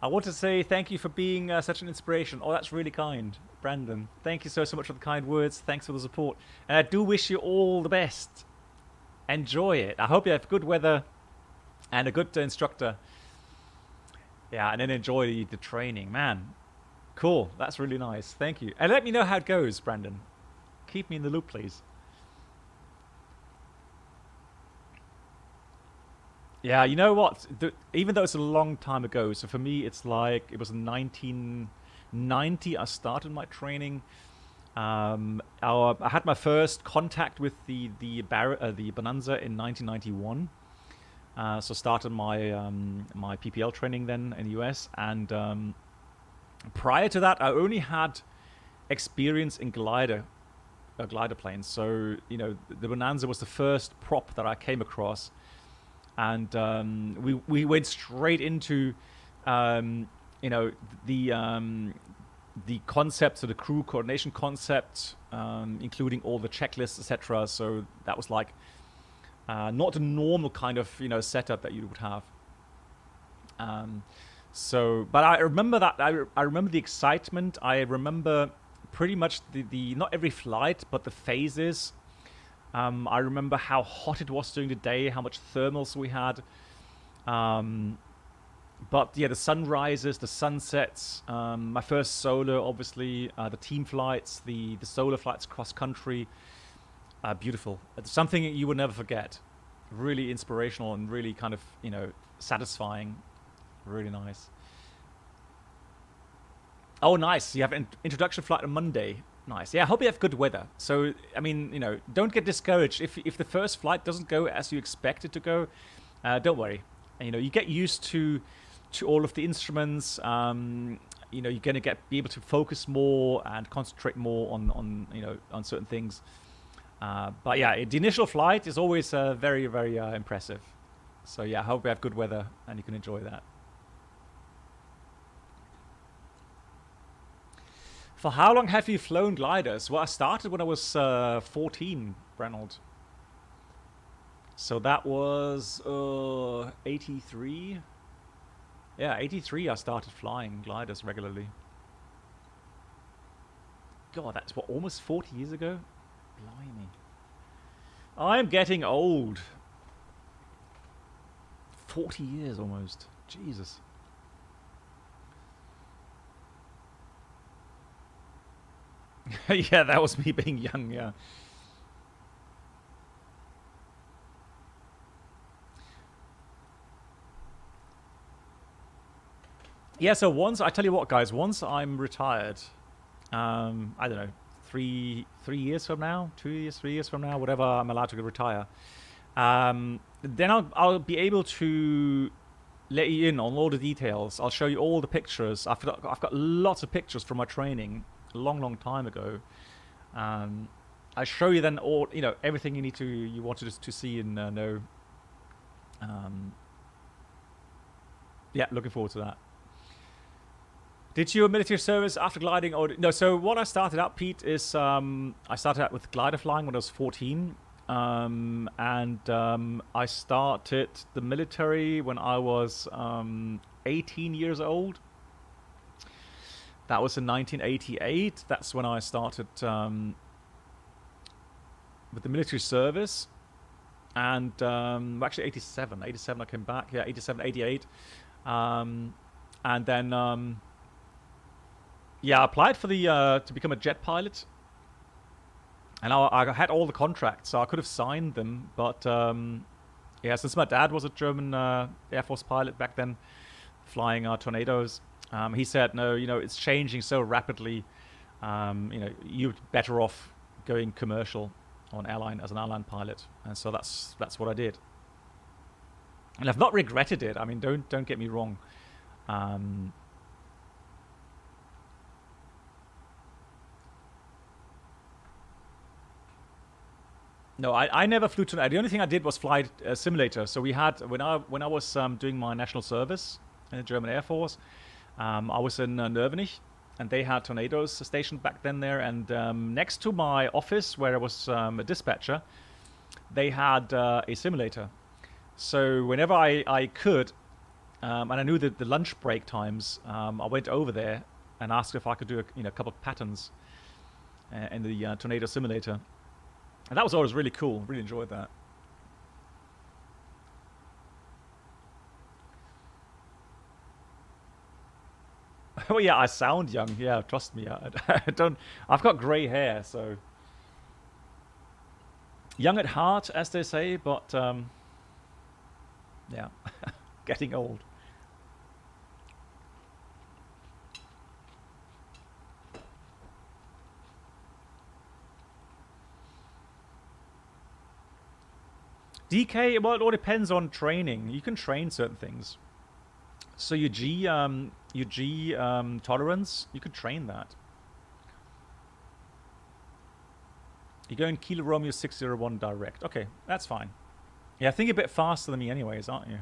Speaker 2: I want to say thank you for being such an inspiration. Oh, that's really kind, Brandon. Thank you so much for the kind words. Thanks for the support. And I do wish you all the best. Enjoy it. I hope you have good weather and a good instructor. Yeah, and then enjoy the training. Man, cool. That's really nice. Thank you. And let me know how it goes, Brandon. Keep me in the loop, please. Yeah, you know what? Even though it's a long time ago, so for me it's like it was 1990 I started my training. I had my first contact with the Bonanza in 1991. So started my my PPL training then in the US, and prior to that I only had experience in glider planes. So you know, the Bonanza was the first prop that I came across, and we went straight into you know, the concepts of the crew coordination concept, including all the checklists, etc. So that was like not a normal kind of, you know, setup that you would have. So, but I remember that. I remember the excitement. I remember pretty much the not every flight, but the phases. I remember how hot it was during the day, how much thermals we had. But yeah, the sunrises, the sunsets, my first solo, obviously, the team flights, the solo flights cross country, beautiful. It's something you would never forget. Really inspirational and really kind of, you know, satisfying. Really nice. Oh, nice. You have an introduction flight on Monday. Nice. Yeah, I hope you have good weather. So, I mean, you know, don't get discouraged. If the first flight doesn't go as you expect it to go, don't worry. And, you know, you get used to all of the instruments. You know, you're going to be able to focus more and concentrate more on you know, on certain things. But yeah, the initial flight is always very, very impressive. So yeah, I hope we have good weather and you can enjoy that. For how long have you flown gliders? Well, I started when I was 14, Reynold. So that was 83. Yeah, 83 I started flying gliders regularly. God, that's what, almost 40 years ago? Blimey. I'm getting old. 40 years almost. Jesus. Yeah, that was me being young, yeah. Yeah, so once, I tell you what, guys, once I'm retired, I don't know, 3 years from now, 2 years, 3 years from now, whatever I'm allowed to retire, then I'll be able to let you in on all the details. I'll show you all the pictures. I've got lots of pictures from my training a long time ago. I show you then all, you know, everything you wanted to see and know. Yeah, looking forward to that. Did you a military service after gliding or no? So what I started out, Pete, is I started out with glider flying when I was 14, and I started the military when I was 18 years old. That was in 1988. That's when I started with the military service. And actually 87 I came back. Yeah, 87, 88. And then, yeah, I applied for the to become a jet pilot. And I had all the contracts, so I could have signed them. But, yeah, since my dad was a German Air Force pilot back then, flying Tornadoes, he said, no, you know, it's changing so rapidly. You know, you're better off going commercial on airline as an airline pilot. And so that's what I did. And I've not regretted it. I mean, don't get me wrong. No, I never flew to. The only thing I did was flight simulator. So we had when I was doing my national service in the German Air Force, I was in Nürnberg, and they had Tornadoes stationed back then there. And next to my office, where I was a dispatcher, they had a simulator. So whenever I could, and I knew that the lunch break times, I went over there and asked if I could do a couple of patterns in the Tornado simulator. And that was always really cool. Really enjoyed that. Oh yeah, I sound young. Yeah, trust me. I don't. I've got grey hair, so young at heart, as they say. But Yeah, getting old. DK, well, it all depends on training. You can train certain things. So your G tolerance, you could train that. You're going Kilo Romeo 601 direct. Okay, that's fine. Yeah, I think you're a bit faster than me anyways, aren't you?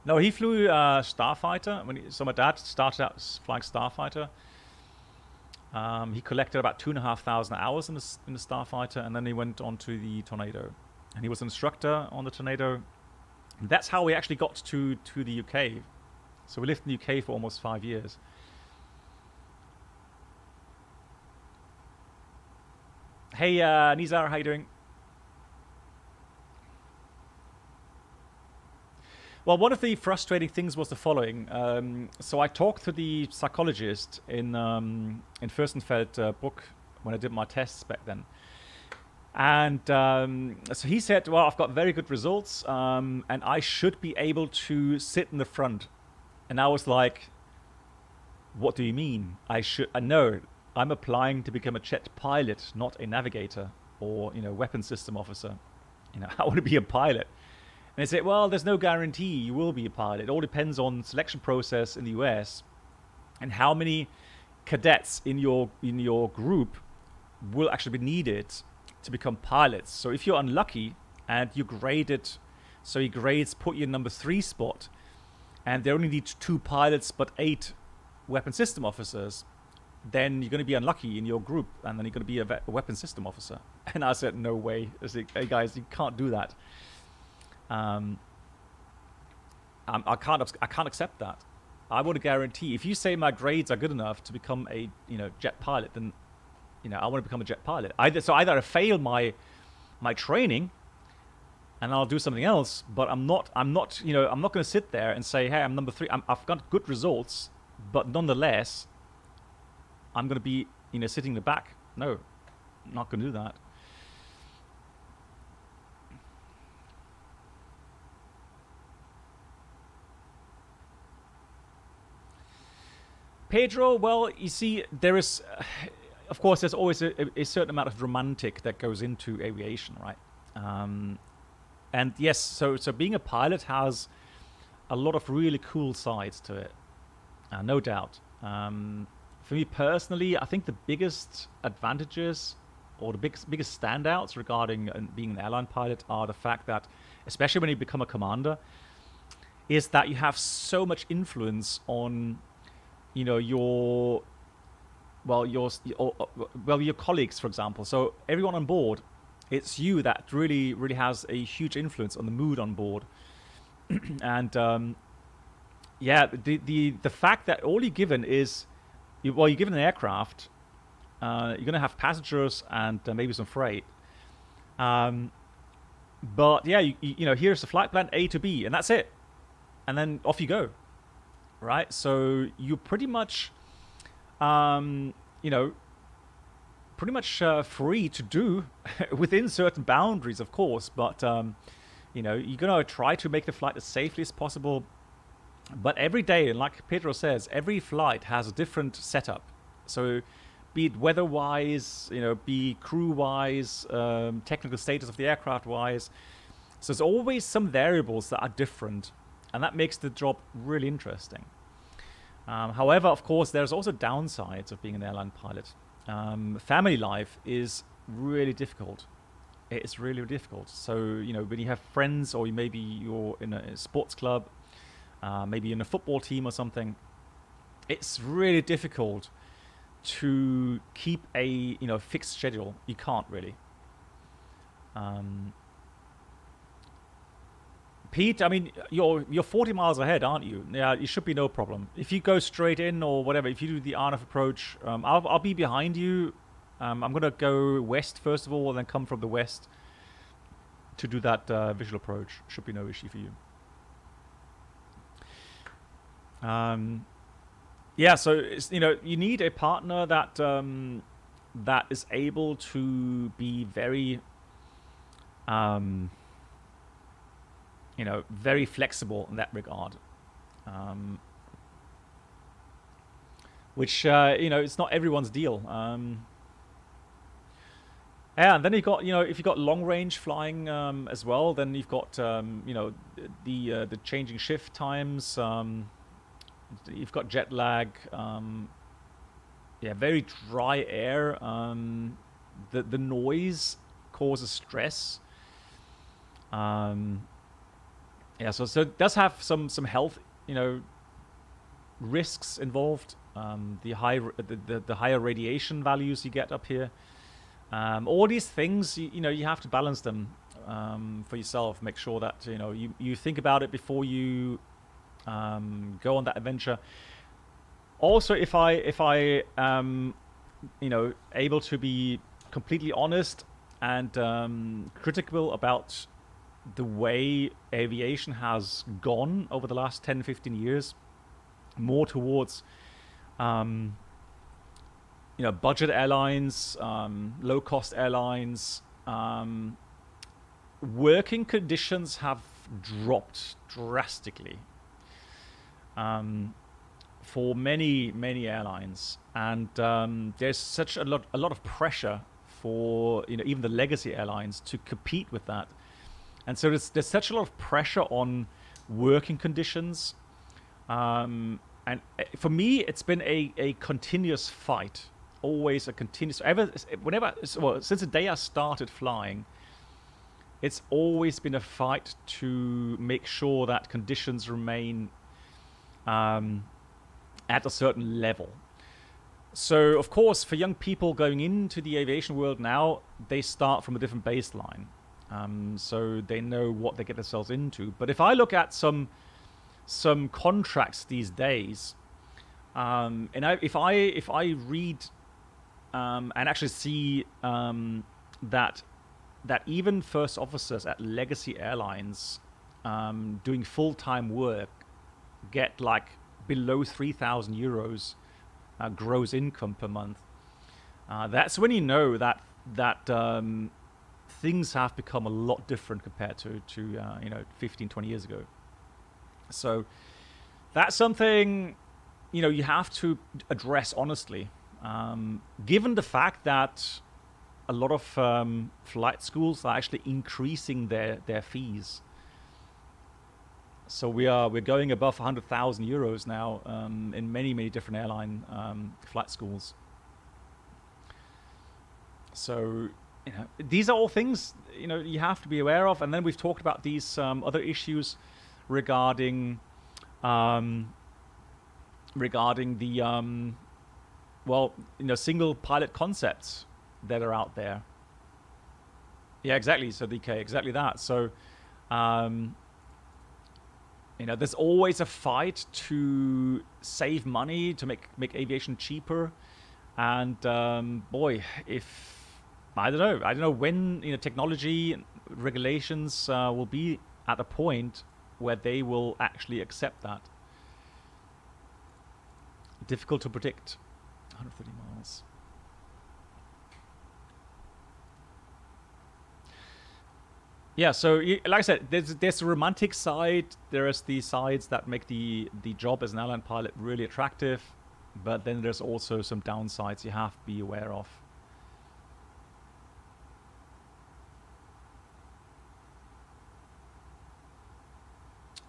Speaker 2: No, he flew Starfighter. So my dad started out flying Starfighter. He collected about 2,500 hours in the Starfighter, and then he went on to the Tornado. And he was an instructor on the Tornado. And that's how we actually got to the UK. So we lived in the UK for almost 5 years. Hey, Nizar, how you doing? Well, one of the frustrating things was the following. So I talked to the psychologist in Fürstenfeld Bruck when I did my tests back then. And so he said, well, I've got very good results, and I should be able to sit in the front. And I was like, what do you mean? I know, I'm applying to become a jet pilot, not a navigator or, weapon system officer. I want to be a pilot. And they said, well, there's no guarantee you will be a pilot. It all depends on selection process in the US and how many cadets in your group will actually be needed to become pilots. So if you're unlucky and you graded, so your grades put you in number 3 spot, and they only need 2 pilots but 8 weapon system officers, then you're going to be unlucky in your group, and then you're going to be a weapon system officer. And I said, no way. I said, hey guys, you can't do that. I can't accept that. I want to guarantee, if you say my grades are good enough to become a jet pilot, then I want to become a jet pilot. Either I fail my training, and I'll do something else. But I'm not going to sit there and say, hey, I'm number 3. I've got good results, but nonetheless, I'm going to be sitting in the back. No, I'm not going to do that. Pedro, well, you see, there is, of course, there's always a certain amount of romantic that goes into aviation, right? And yes, so being a pilot has a lot of really cool sides to it, no doubt. For me personally, I think the biggest advantages or the biggest standouts regarding being an airline pilot are the fact that, especially when you become a commander, is that you have so much influence on your colleagues, for example. So everyone on board, it's you that really has a huge influence on the mood on board. And the fact that all you're given is, you're given an aircraft, you're going to have passengers and maybe some freight. But yeah, here's the flight plan A to B, and that's it. And then off you go. Right, so you're pretty much, pretty much free to do within certain boundaries, of course. But you're gonna try to make the flight as safely as possible. But every day, and like Pedro says, every flight has a different setup. So, be it weather-wise, be crew-wise, technical status of the aircraft-wise. So there's always some variables that are different. And that makes the job really interesting. However, of course, there's also downsides of being an airline pilot. Family life is really difficult. It's really difficult. So, when you have friends, or maybe you're in a sports club, maybe in a football team or something, it's really difficult to keep a fixed schedule. You can't really. Pete, I mean, you're 40 miles ahead, aren't you? Yeah, it should be no problem. If you go straight in or whatever, if you do the RNF approach, I'll be behind you. I'm going to go west first of all, and then come from the west to do that visual approach. Should be no issue for you. Yeah, so it's, you need a partner that that is able to be very you know, very flexible in that regard. Which, you know, it's not everyone's deal. Yeah, and then you've got, you know, if you've got long range flying as well, then you've got, you know, the changing shift times. You've got jet lag. Yeah, very dry air. The noise causes stress. Yeah, so it does have some health, you know, risks involved. The higher radiation values you get up here. All these things, you know, you have to balance them for yourself. Make sure that, you know, you think about it before you go on that adventure. Also, if I you know, able to be completely honest and critical about the way aviation has gone over the last 10-15 years, more towards you know, budget airlines, low-cost airlines. Working conditions have dropped drastically for many airlines, and there's such a lot of pressure for, you know, even the legacy airlines to compete with that. And so there's such a lot of pressure on working conditions. And for me, it's been a continuous fight. Always a continuous, since the day I started flying, it's always been a fight to make sure that conditions remain at a certain level. So, of course, for young people going into the aviation world now, they start from a different baseline. So they know what they get themselves into. But if I look at some contracts these days, and if I read and actually see that even first officers at legacy airlines doing full-time work get like below 3,000 euros gross income per month, that's when you know that things have become a lot different compared to you know, 15-20 years ago. So that's something, you know, you have to address honestly, given the fact that a lot of flight schools are actually increasing their fees. So we're going above 100,000 euros now in many different airline flight schools. So, you know, these are all things, you know, you have to be aware of. And then we've talked about these other issues regarding the well, you know, single pilot concepts that are out there. Yeah, exactly. So DK, exactly that. So you know, there's always a fight to save money, to make aviation cheaper. And boy, if I don't know when, you know, technology and regulations will be at a point where they will actually accept that. Difficult to predict. 130 miles. Yeah, so like I said, there's the romantic side. There's the sides that make the job as an airline pilot really attractive, but then there's also some downsides you have to be aware of.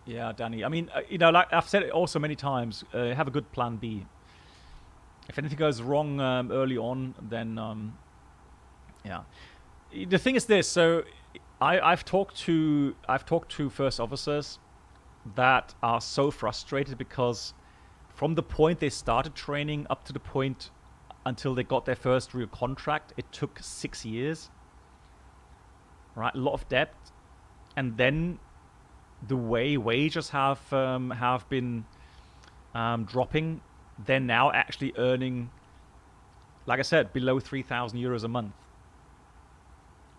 Speaker 2: Yeah, Danny. I mean, you know, like I've said it also many times, have a good plan B. If anything goes wrong early on, then yeah. The thing is this. So I've talked to first officers that are so frustrated because from the point they started training up to the point until they got their first real contract, it took 6 years. Right, a lot of debt, and then the way wages have been dropping, they're now actually earning, like I said, below 3,000 euros a month.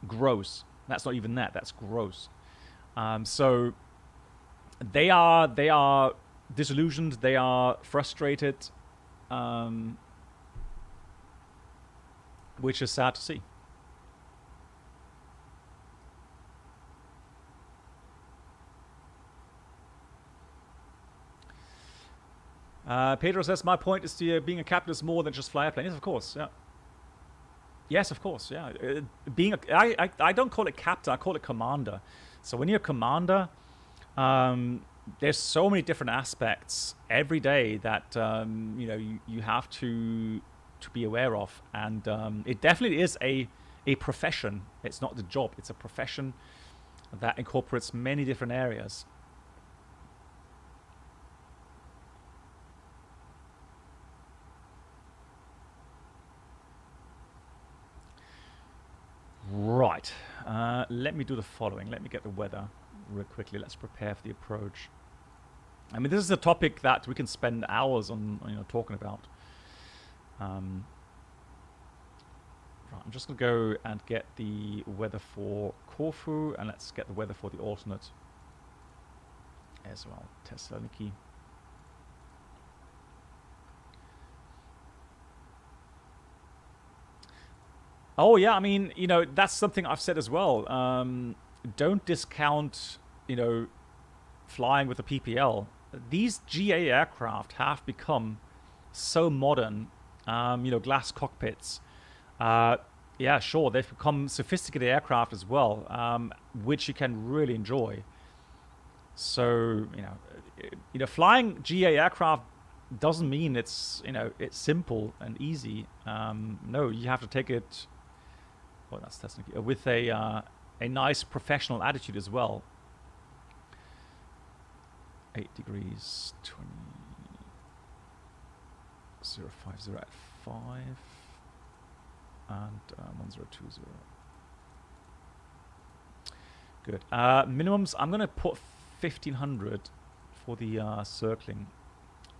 Speaker 2: Gross. That's not even net. That's gross. So they are disillusioned. They are frustrated, which is sad to see. Pedro says, my point is to being a captain is more than just fly airplane. Yes, of course, yeah. Yes, of course, yeah. I don't call it captain, I call it commander. So when you're a commander, there's so many different aspects every day that you have to be aware of, and it definitely is a profession. It's not the job, it's a profession that incorporates many different areas. Right, let me do the following. Let me get the weather real quickly. Let's prepare for the approach. I mean, this is a topic that we can spend hours on, talking about. Right, I'm just going to go and get the weather for Corfu, and let's get the weather for the alternate as well, Thessaloniki. Oh yeah, I mean, that's something I've said as well. Don't discount, flying with a PPL. These GA aircraft have become so modern. Glass cockpits. Yeah, sure, they've become sophisticated aircraft as well, which you can really enjoy. So, flying GA aircraft doesn't mean it's simple and easy. No, you have to take it. Well, that's technically with a nice professional attitude as well. 8 degrees 20 050 at 5 and 1020. Good. Minimums. I'm gonna put 1500 for the circling.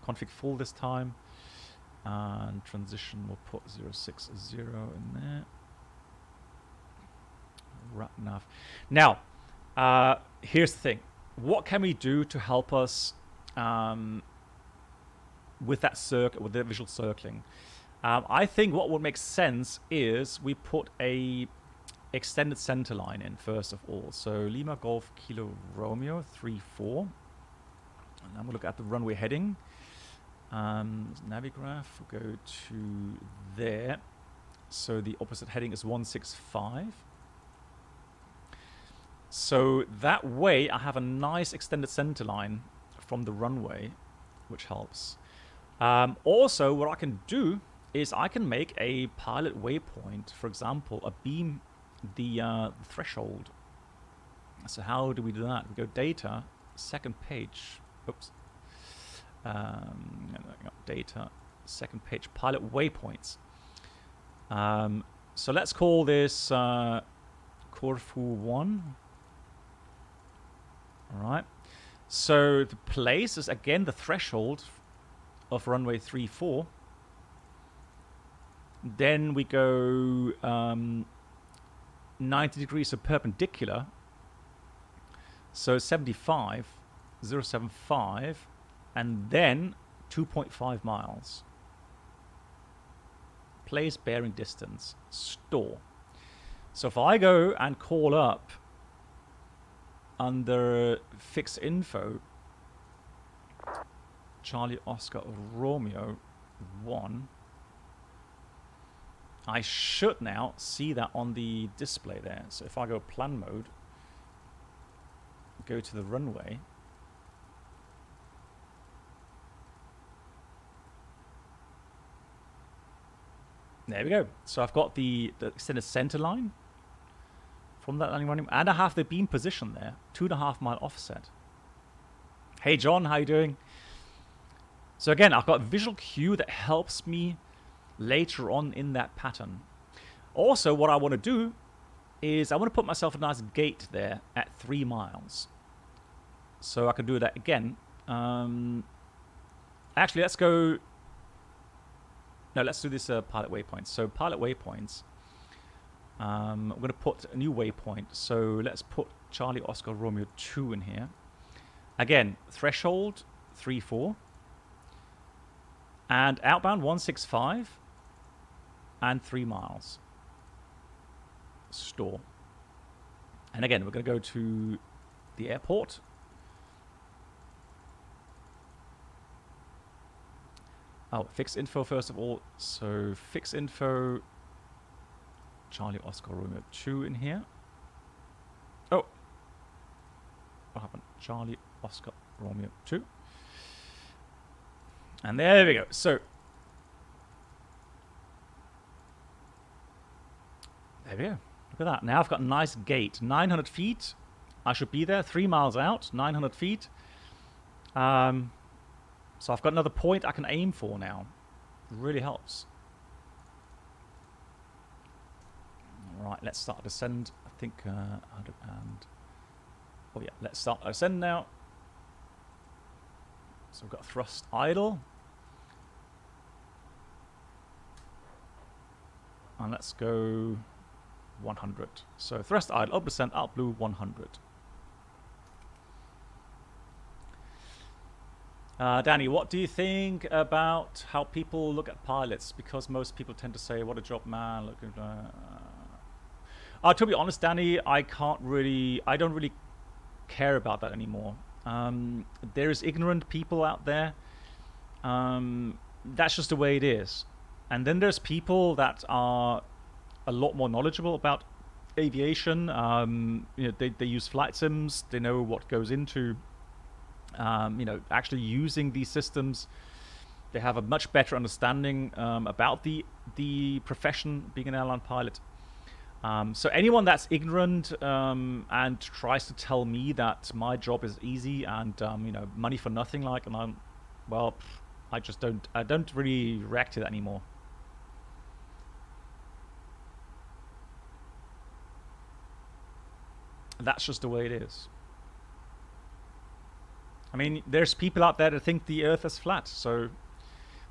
Speaker 2: Config full this time, and transition we'll put 060 in there. Right enough. Now, here's the thing. What can we do to help us with that with the visual circling? I think what would make sense is we put a extended center line in first of all. So Lima Golf Kilo Romeo 34, and then we'll look at the runway heading. Navigraph, we'll go to there. So the opposite heading is 165. So that way I have a nice extended center line from the runway, which helps. Also, what I can do is I can make a pilot waypoint, for example, a beam the threshold. So how do we do that? We go data, second page. Oops. Data, second page, pilot waypoints. So let's call this Corfu 1. All right. So the place is again the threshold of runway 34. Then we go 90 degrees of perpendicular. So 75, 075, and then 2.5 miles. Place bearing distance, store. So if I go and call up under fix info, Charlie Oscar Romeo 1, I should now see that on the display there. So if I go plan mode, go to the runway, there we go. So I've got the extended center line from that landing running, and I have the beam position there, 2.5 mile offset. Hey John, how you doing? So again, I've got a visual cue that helps me later on in that pattern. Also, what I want to do is I want to put myself a nice gate there at 3 miles. So I can do that again. Actually, let's go. No, let's do this pilot waypoints. So pilot waypoints. I'm going to put a new waypoint. So let's put Charlie Oscar Romeo 2 in here. Again, threshold 34. And outbound 165. And 3 miles. Store. And again, we're going to go to the airport. Oh, fix info first of all. So fix info. Charlie Oscar Romeo 2 in here. Oh. What happened? Charlie Oscar Romeo 2. And there we go. So. There we go. Look at that. Now I've got a nice gate. 900 feet. I should be there. 3 miles out. 900 feet. So I've got another point I can aim for now. It really helps. All right, let's start descend. I think, oh yeah, let's start ascend now. So we've got thrust idle. And let's go 100. So thrust idle, up descent, out blue 100. Danny, what do you think about how people look at pilots? Because most people tend to say, "What a job, man!" Look at. To be honest, Danny, I don't really care about that anymore. There's ignorant people out there. That's just the way it is. And then there's people that are a lot more knowledgeable about aviation. They use flight sims. They know what goes into actually using these systems. They have a much better understanding about the profession, being an airline pilot. So anyone that's ignorant and tries to tell me that my job is easy and money for nothing, I don't really react to that anymore. That's just the way it is. I mean, there's people out there that think the Earth is flat, so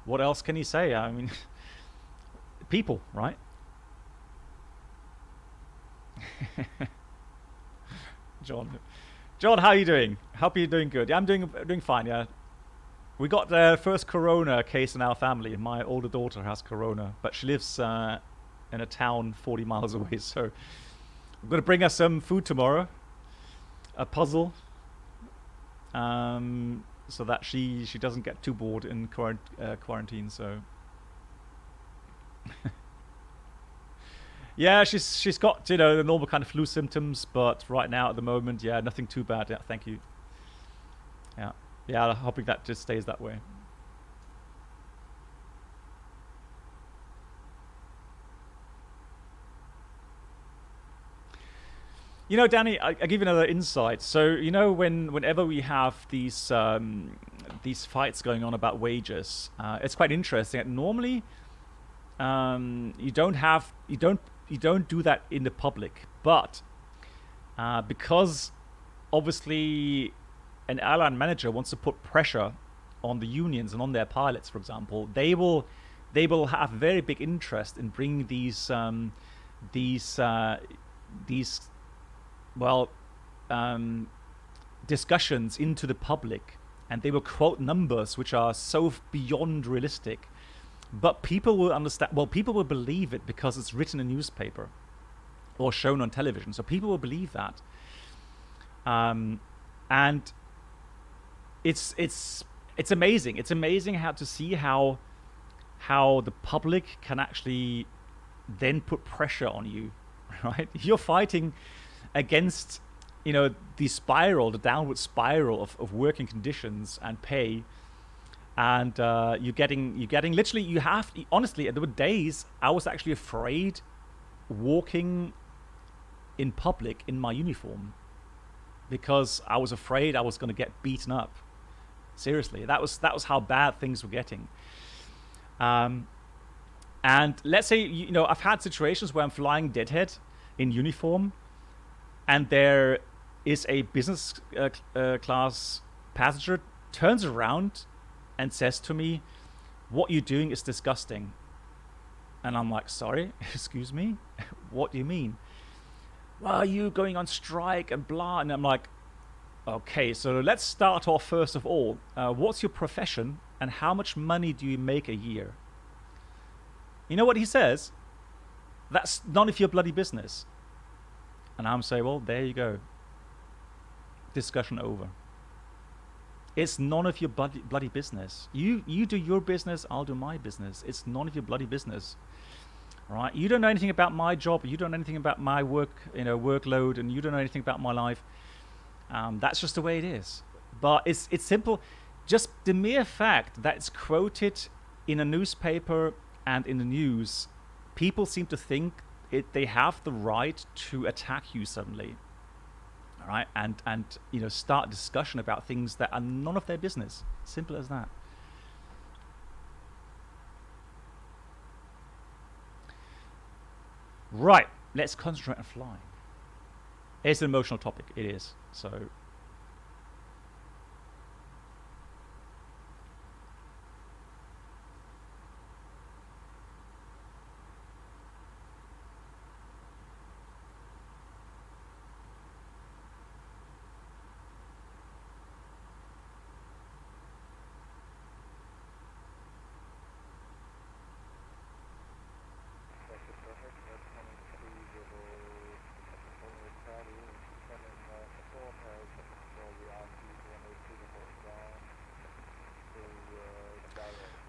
Speaker 2: what else can you say? I mean, people, right? John, how are you doing? Hope you're doing good. Yeah, I'm doing fine. Yeah, we got the first corona case in our family. My older daughter has corona, but she lives in a town 40 miles away. So I'm gonna bring her some food tomorrow, a puzzle. So that she doesn't get too bored in quarantine. So yeah, she's got the normal kind of flu symptoms, but right now at the moment, yeah, nothing too bad. Yeah, thank you. Yeah, hoping that just stays that way. Danny, I give you another insight. So, whenever we have these fights going on about wages, it's quite interesting. Normally, you don't do that in the public, but because obviously an airline manager wants to put pressure on the unions and on their pilots, for example, they will have very big interest in bringing these discussions into the public, and they will quote numbers which are so beyond realistic, but people will understand. Well, people will believe it because it's written in a newspaper or shown on television, so people will believe that. And it's amazing. It's amazing how to see how the public can actually then put pressure on you, right? You're fighting against the downward spiral of working conditions and pay, and you're getting literally, honestly, there were days I was actually afraid walking in public in my uniform because I was afraid I was going to get beaten up. Seriously, that was how bad things were getting. And let's say I've had situations where I'm flying deadhead in uniform, and there is a business class passenger turns around and says to me, "What you're doing is disgusting." And I'm like, "Sorry, excuse me? What do you mean?" "Well, you going on strike and blah." And I'm like, "Okay, so let's start off first of all. What's your profession and how much money do you make a year?" You know what he says? "That's none of your bloody business." And I'm saying, well, there you go. Discussion over. It's none of your bloody business. You do your business, I'll do my business. It's none of your bloody business. Right? You don't know anything about my job. You don't know anything about my work, workload, and you don't know anything about my life. That's just the way it is. But it's simple. Just the mere fact that it's quoted in a newspaper and in the news, people seem to think they have the right to attack you suddenly. All right, and start discussion about things that are none of their business. Simple as that. Right, let's concentrate on flying. It's an emotional topic. It is. So.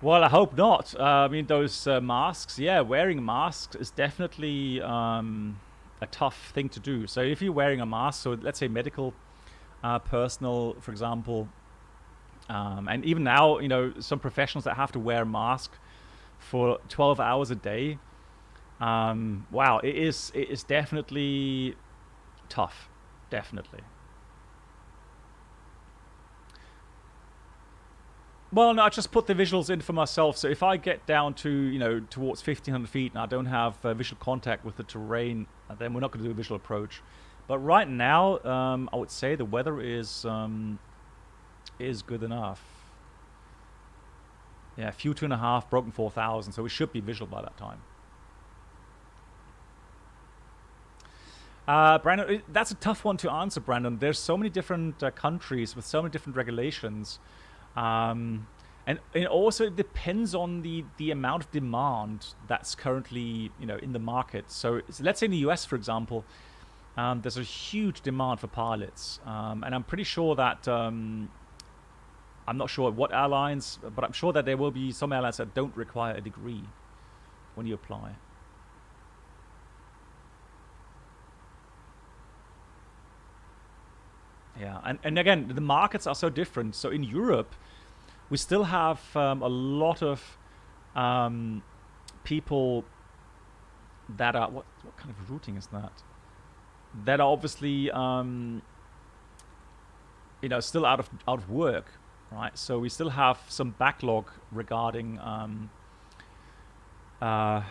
Speaker 2: Well, I hope not. I mean, those masks, yeah, wearing masks is definitely a tough thing to do. So if you're wearing a mask, so let's say medical personnel, for example, and even now, some professionals that have to wear a mask for 12 hours a day, wow, it is definitely tough, definitely. Well, no, I just put the visuals in for myself. So if I get down to, towards 1,500 feet and I don't have visual contact with the terrain, then we're not going to do a visual approach. But right now, I would say the weather is good enough. Yeah, few 2.5, broken 4,000, so we should be visual by that time. Brandon, that's a tough one to answer, Brandon. There's so many different countries with so many different regulations. And it also depends on the amount of demand that's currently in the market. So let's say in the US, for example, there's a huge demand for pilots, and I'm pretty sure that I'm not sure what airlines, but I'm sure that there will be some airlines that don't require a degree when you apply. Yeah, and again, the markets are so different. So in Europe, we still have a lot of people that are what kind of routing is that? That are obviously still out of work, right? So we still have some backlog regarding the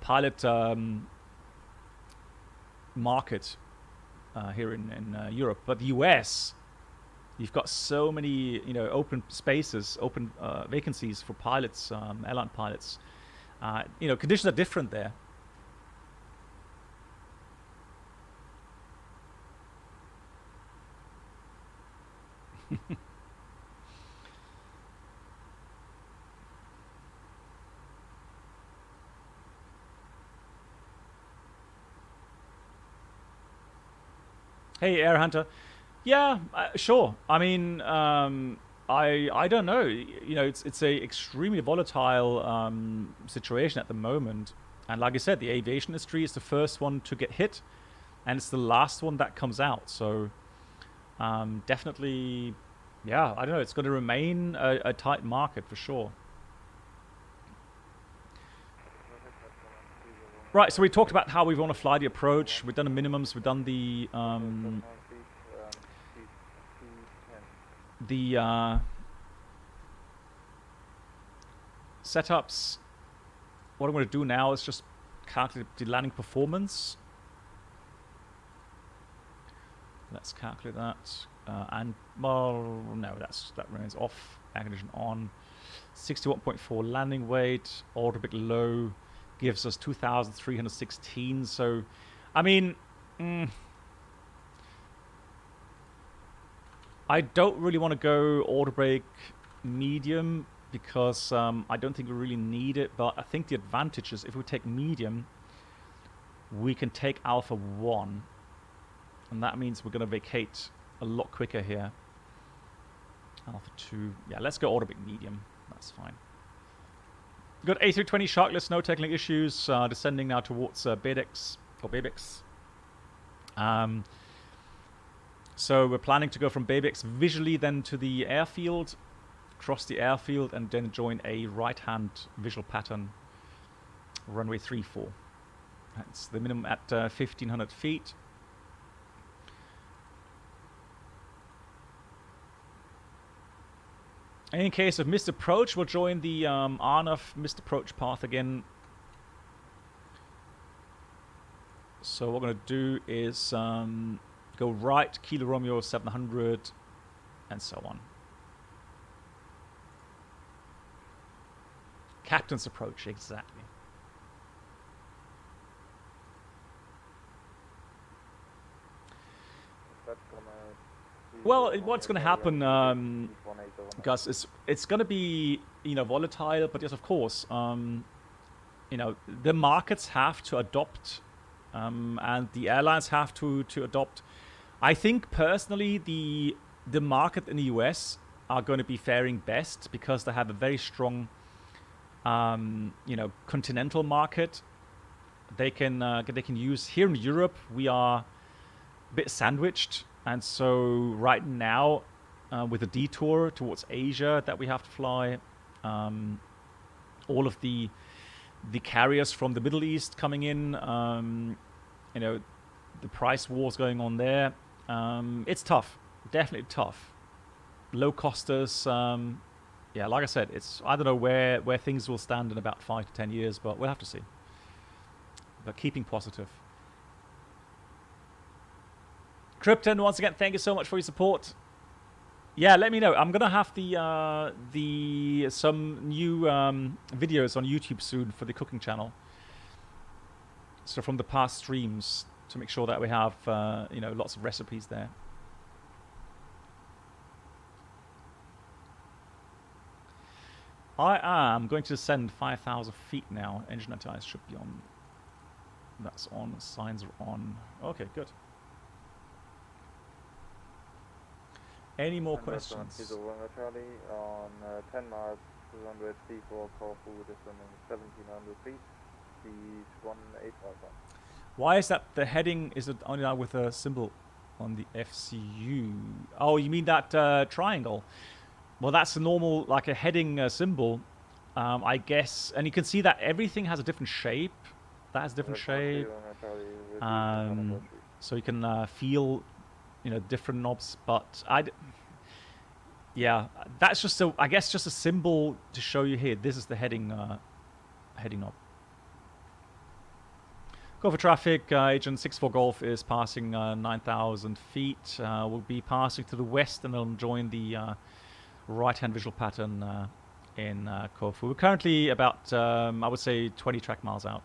Speaker 2: pilot market here in Europe. But the US, you've got so many open spaces, open vacancies for pilots, airline pilots. Conditions are different there. Hey, Air Hunter. Yeah, sure. I mean, I don't know. It's a extremely volatile situation at the moment. And like I said, the aviation industry is the first one to get hit, and it's the last one that comes out. So definitely, yeah, I don't know. It's going to remain a tight market for sure. Right, so we talked about how we want to fly the approach. We've done the minimums. We've done the setups. What I'm going to do now is just calculate the landing performance. Let's calculate that. And well, no, that remains off. Air condition on. 61.4 landing weight. Order bit low. Gives us 2,316. So, I mean, I don't really want to go order brake medium because I don't think we really need it. But I think the advantage is if we take medium, we can take Alpha 1. And that means we're going to vacate a lot quicker here. Alpha 2. Yeah, let's go automatic medium. That's fine. Got A320 sharkless, no technical issues. Descending now towards Bedex or Bebex. So we're planning to go from Bebex visually then to the airfield, cross the airfield, and then join a right-hand visual pattern. Runway 34. That's the minimum at 1,500 feet. In case of missed approach, we'll join the RNAF missed approach path again. So what we're going to do is go right, Kilo Romeo 700, and so on. Captain's approach, exactly. Well, what's going to happen, Gus, it's going to be, volatile, but yes, of course, the markets have to adopt, and the airlines have to adopt. I think personally, the market in the US are going to be faring best because they have a very strong, continental market. They can use here in Europe. We are a bit sandwiched. And so right now, with a detour towards Asia that we have to fly, all of the carriers from the Middle East coming in, the price wars going on there. It's tough, definitely tough. Low costers, like I said, I don't know where things will stand in about 5 to 10 years, but we'll have to see. But keeping positive. Krypton, once again, thank you so much for your support. Yeah, let me know. I'm gonna have some new videos on YouTube soon for the cooking channel. So from the past streams to make sure that we have lots of recipes there. I am going to descend 5,000 feet now. Engine anti-ice should be on. That's on. Signs are on. Okay, good. Any more questions?
Speaker 12: Charlie on 10 miles, 200 C4 Corfu, descending 1,700 feet, speed 1851.
Speaker 2: Why is that the heading is it only now with a symbol on the FCU? Oh, you mean that triangle? Well, that's a normal, like a heading symbol, I guess. And you can see that everything has a different shape. That has a different shape. So you can feel, different knobs. But that's just I guess just a symbol to show you here. This is the heading knob. Go for traffic. Agent 64 Golf is passing 9,000 feet. We'll be passing to the west and then join the right-hand visual pattern in Corfu. We're currently about, I would say, 20 track miles out.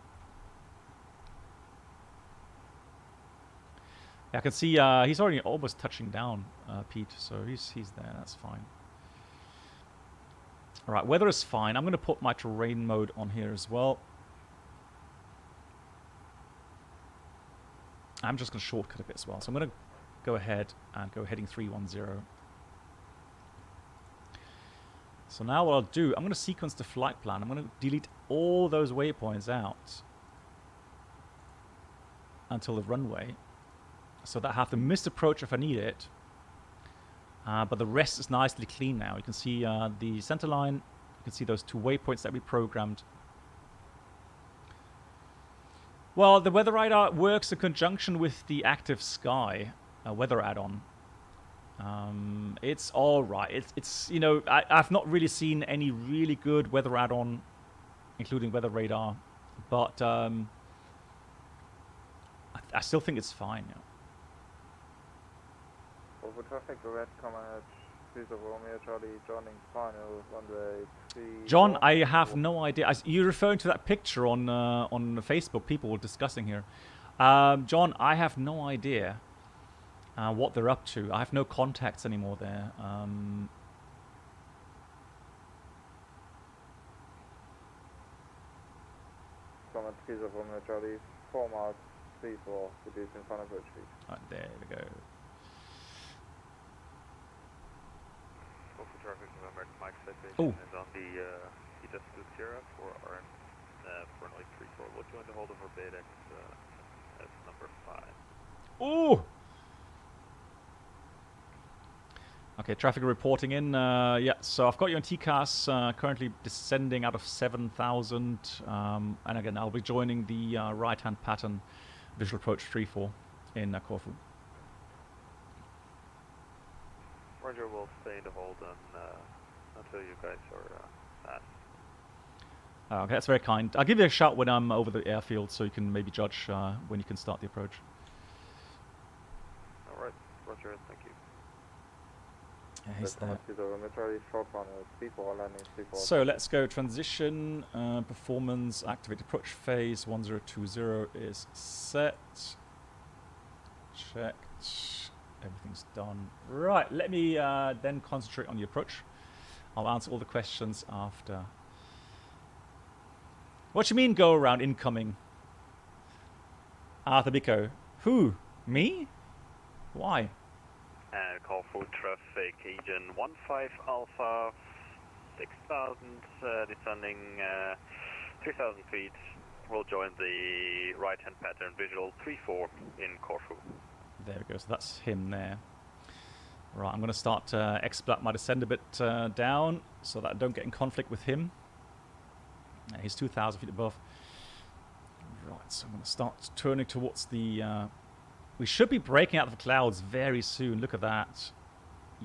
Speaker 2: Yeah, I can see he's already almost touching down, Pete, so he's there. That's fine. All right, weather is fine. I'm going to put my terrain mode on here as well. I'm just going to shortcut a bit as well. So I'm going to go ahead and go heading 310. So now what I'll do, I'm going to sequence the flight plan. I'm going to delete all those waypoints out until the runway, so that I have the missed approach if I need it. But the rest is nicely clean now. You can see the center line. You can see those 2 waypoints that we programmed. Well, the weather radar works in conjunction with the active sky weather add-on. It's all right. It's I've not really seen any really good weather add-on, including weather radar, but I still think it's fine. Yeah.
Speaker 12: Over traffic, red command, Romeo Charlie, joining final runway 3.
Speaker 2: John, I have no idea. You're referring to that picture on Facebook. People were discussing here. John, I have no idea what they're up to. I have no contacts anymore there.
Speaker 12: Command Romeo Charlie, 4 miles, 34, reducing final approach speed.
Speaker 2: Right, there we go.
Speaker 8: citation is on the Ida Sierra for RN for runway 34. We'll join the hold over Bedex as number 5.
Speaker 2: Ooh! Okay, traffic reporting in. Yeah, so I've got you on TCAS, currently descending out of 7,000. And again, I'll be joining the right-hand pattern visual approach 3-4 in Corfu.
Speaker 8: Roger, we'll stay in the hold until you guys are fast.
Speaker 2: Okay, that's very kind. I'll give you a shout when I'm over the airfield so you can maybe judge when you can start the approach.
Speaker 8: Alright, Roger, thank you.
Speaker 2: Yeah, he's there.
Speaker 12: landing
Speaker 2: So let's go transition, performance, activate approach phase, 1020 is set. Checked, everything's done. Right, let me then concentrate on the approach. I'll answer all the questions after. What you mean go around incoming? Arthur Bicco. Who? Me? Why?
Speaker 8: Call for traffic, agent 15 Alpha, 6,000, descending 3,000 feet. We'll join the right-hand pattern visual 3-4 in Corfu.
Speaker 2: There we go, so that's him there. Right, I'm going to start to expedite my descent a bit down so that I don't get in conflict with him. He's 2,000 feet above. Right, so I'm going to start turning towards the... we should be breaking out of the clouds very soon. Look at that.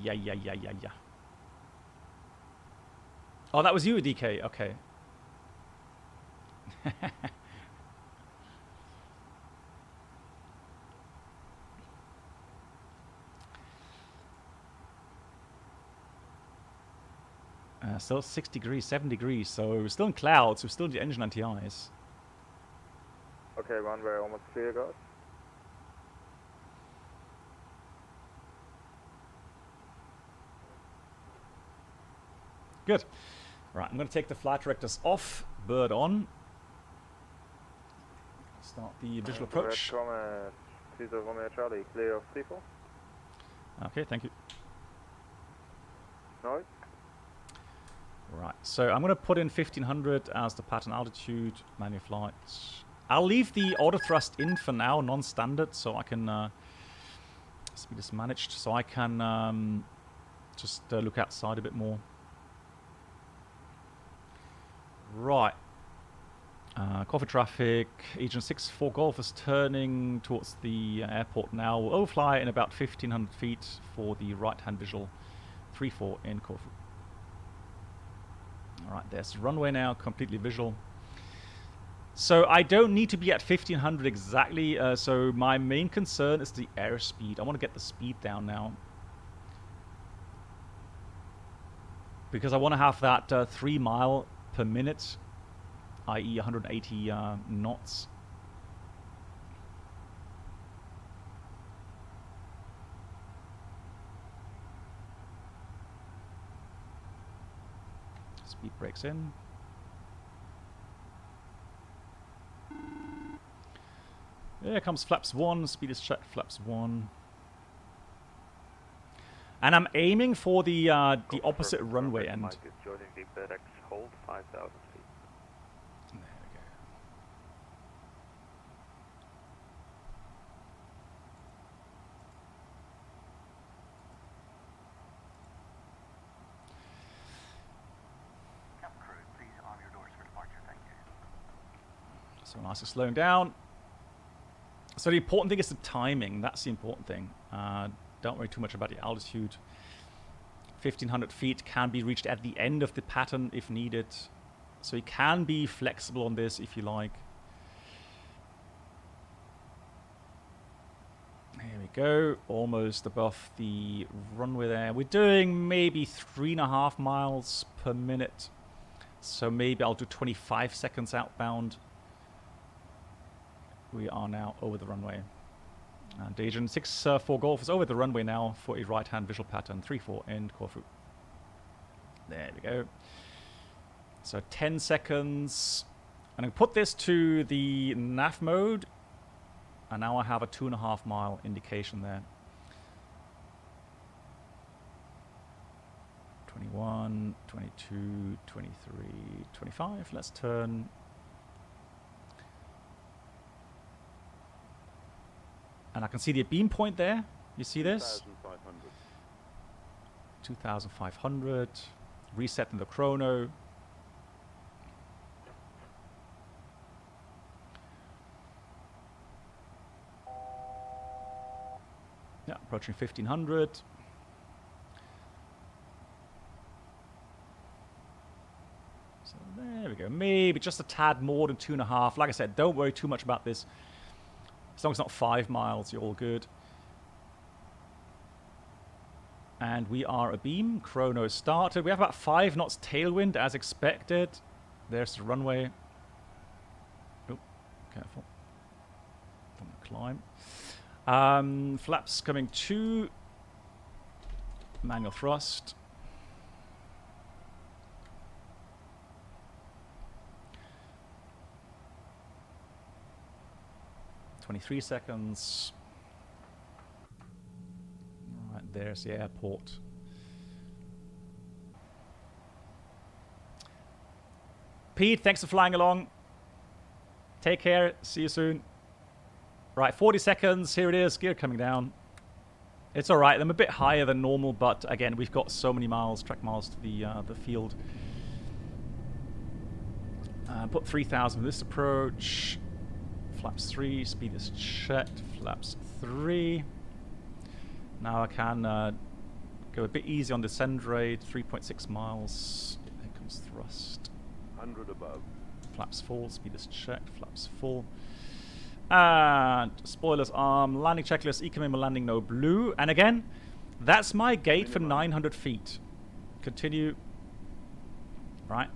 Speaker 2: Yeah. Oh, that was you, DK. Okay. Still 6 degrees, 7 degrees. So we're still in clouds. We're still in the engine anti-ice.
Speaker 12: Okay, runway almost clear, guys.
Speaker 2: Good. Right, I'm going to take the flight directors off, bird on. Start the visual approach.
Speaker 12: Charlie, clear of 3-4.
Speaker 2: Okay, thank you.
Speaker 12: Noise.
Speaker 2: Right, so I'm going to put in 1500 as the pattern altitude, manual flight. I'll leave the auto thrust in for now, non-standard, so I can speed is managed, so I can just look outside a bit more. Right. Corfu traffic, Agent 6-4 Golf is turning towards the airport now. We'll overfly in about 1500 feet for the right-hand visual 3-4 in Corfu. Alright, there's the runway now, completely visual. So I don't need to be at 1500 exactly, so my main concern is the airspeed. I want to get the speed down now. Because I want to have that 3 mile per minute, i.e. 180 knots. Speed brakes in. There comes flaps 1, speed is checked, flaps 1. And I'm aiming for the opposite runway end.
Speaker 8: Mike is joining the FedEx hold 5,000 feet.
Speaker 2: There we go.
Speaker 6: Captain crew, please arm your doors for departure. Thank you.
Speaker 2: So nice and slowing down. So the important thing is the timing. That's the important thing. Don't worry too much about the altitude. 1500 feet can be reached at the end of the pattern if needed. So you can be flexible on this if you like. Here we go. Almost above the runway there. We're doing maybe 3.5 miles per minute. So maybe I'll do 25 seconds outbound. We are now over the runway. And Agent 6-4 Golf is over the runway now for a right-hand visual pattern 3-4 in Corfu. There we go. So 10 seconds. And I put this to the nav mode. And now I have a 2.5 mile indication there. 21, 22, 23, 25. Let's turn. And I can see the beam point there. You see this? 2,500. Resetting the chrono. Yeah, approaching 1,500. So there we go. Maybe just a tad more than 2.5. Like I said, don't worry too much about this. As long as it's not 5 miles, you're all good. And we are abeam. Chrono started. We have about 5 knots tailwind as expected. There's the runway. Oh, careful. From the climb. Flaps coming to. Manual thrust. "23 seconds. Right, there's the airport. Pete, thanks for flying along. Take care. See you soon. Right, 40 seconds. Here it is. Gear coming down. It's all right. I'm a bit higher than normal, but again, we've got so many miles, track miles to the field. Put 3,000 with this approach. Flaps 3. Speed is checked. Flaps 3. Now I can go a bit easy on descend rate. 3.6 miles. Here comes thrust.
Speaker 1: 100 above.
Speaker 2: Flaps full. Speed is checked. Flaps full. And spoilers arm. Landing checklist. ECMM landing no blue. And again, that's my gate for 900 feet. Continue. Right.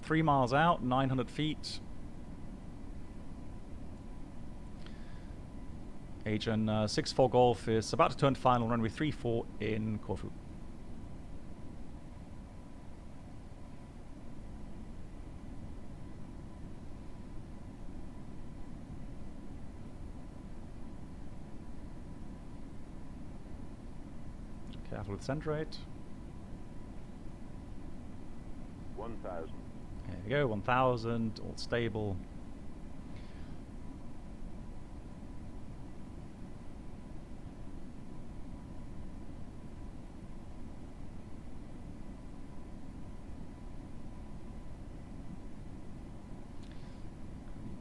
Speaker 2: 3 miles out. 900 feet. Agent 64 Golf is about to turn final runway 34 in Corfu. Careful with descent rate.
Speaker 1: 1,000.
Speaker 2: There we go, 1,000, all stable.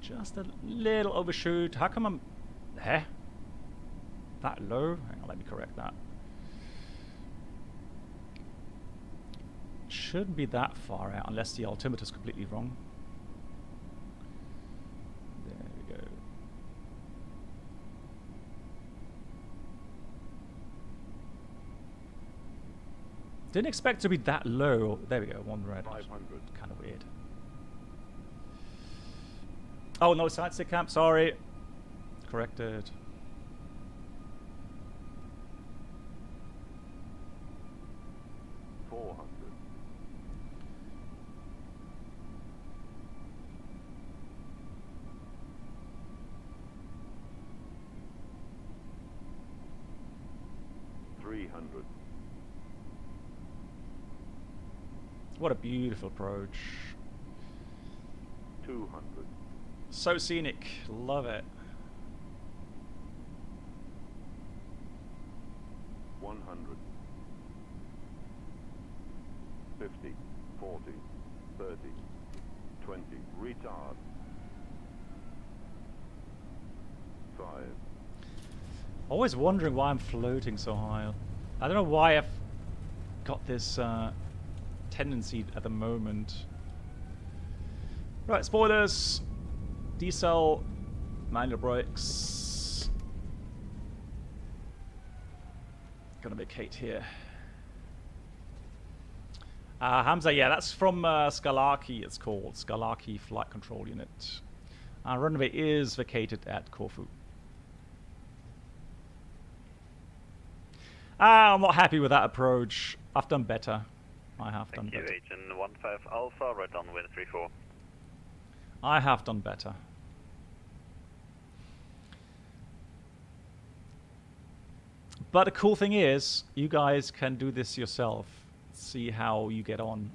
Speaker 2: Just a little overshoot. How come I'm there? That low? Hang on, let me correct that. Shouldn't be that far out unless the altimeter is completely wrong. There we go. Didn't expect to be that low. There we go, 1 red.
Speaker 1: 500.
Speaker 2: Kind of weird. Oh, no, sightseeing camp, sorry. Corrected. What a beautiful approach.
Speaker 1: 200.
Speaker 2: So scenic. Love it.
Speaker 1: 100. 50. 40. 30. 20. Retard. 5.
Speaker 2: Always wondering why I'm floating so high. I don't know why I've got this tendency at the moment. Right, spoilers. Decel. Manual brakes. Gonna vacate here. Hamza, yeah, that's from Skalaki, it's called. Skalaki Flight Control Unit. Runway is vacated at Corfu. I'm not happy with that approach. I've done better. I have done better.
Speaker 8: Thank you, Agent 15 Alpha, right on wind 34.
Speaker 2: I have done better. But the cool thing is, you guys can do this yourself. see how you get on.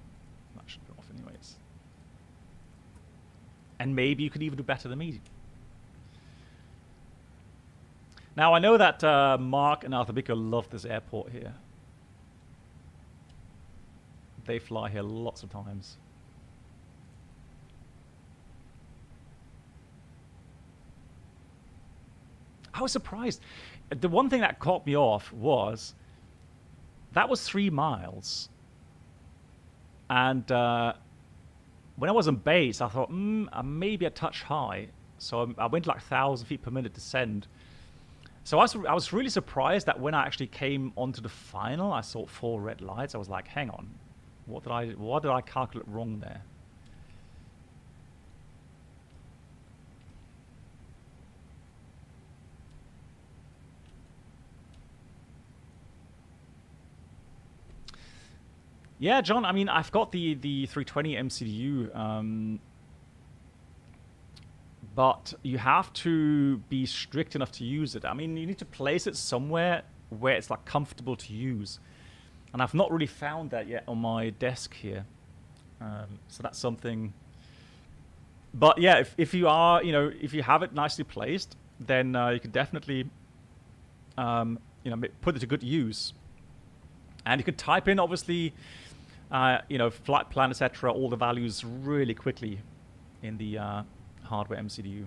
Speaker 2: That should be off anyways. And maybe you could even do better than me. Now, I know that Mark and Arthur Bicker love this airport here. They fly here lots of times. I was surprised. The one thing that caught me off was that was 3 miles. And when I was on base, I thought, maybe a touch high. So I went like 1,000 feet per minute descend. So I was really surprised that when I actually came onto the final, I saw 4 red lights. I was like, hang on, what did I calculate wrong there? Yeah, John, I mean, I've got the 320 MCDU, but you have to be strict enough to use it. I mean, you need to place it somewhere where it's like comfortable to use. And I've not really found that yet on my desk here. So that's something. But yeah, if you are, if you have it nicely placed, then you can definitely, put it to good use. And you can type in, obviously, flight plan, etc., all the values really quickly in the hardware MCDU.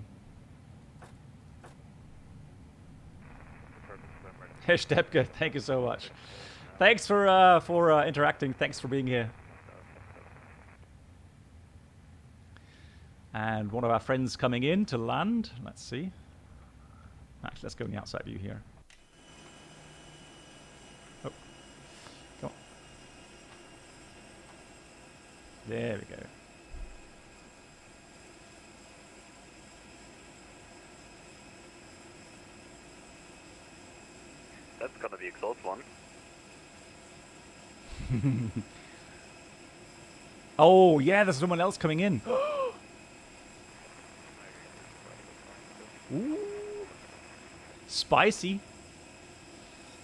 Speaker 2: Hey, Stepke, thank you so much. Thanks for interacting. Thanks for being here. And one of our friends coming in to land. Let's see. Actually, let's go in the outside view here. Oh, come on. There we go.
Speaker 8: That's gonna be a close one.
Speaker 2: Oh, yeah, there's someone else coming in. Ooh. Spicy.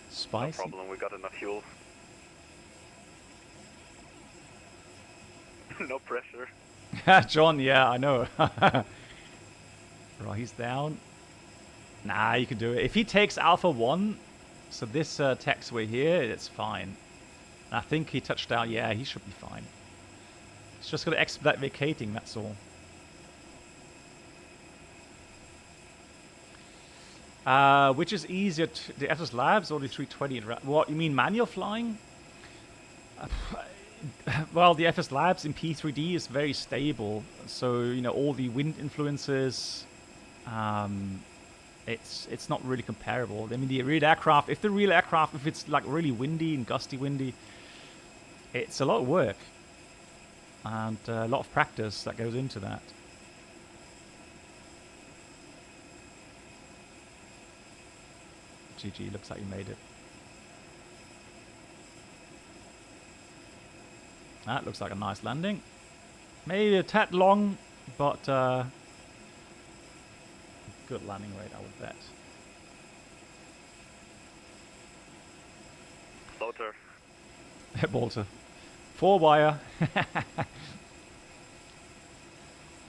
Speaker 2: Spicy.
Speaker 8: No problem, we got enough fuel. No pressure.
Speaker 2: John, yeah, I know. Right, he's down. Nah, you can do it. If he takes Alpha 1, so this taxiway here, it's fine. I think he touched down. Yeah, he should be fine. It's just going to expedite vacating, that's all. Which is easier, the FSLabs or the 320? What, you mean manual flying? Well, the FSLabs in P3D is very stable. So, all the wind influences, it's not really comparable. I mean, the real aircraft, if it's like really windy and gusty windy, it's a lot of work. And a lot of practice that goes into that. GG, looks like you made it. That looks like a nice landing. Maybe a tad long, but good landing rate, I would bet.
Speaker 8: Floater.
Speaker 2: Bolter. 4-wire.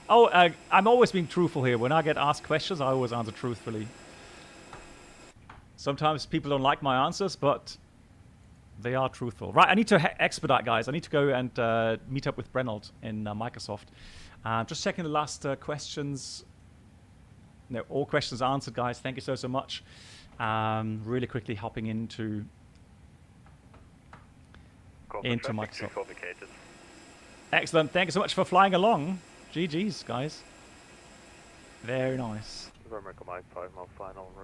Speaker 2: Oh, I'm always being truthful here. When I get asked questions, I always answer truthfully. Sometimes people don't like my answers, but they are truthful. Right, I need to expedite, guys. I need to go and meet up with Brenold in Microsoft. Just checking the last questions. No, all questions answered, guys. Thank you so much. Really quickly hopping into Microsoft. Excellent. Thank you so much for flying along. GG's, guys. Very nice.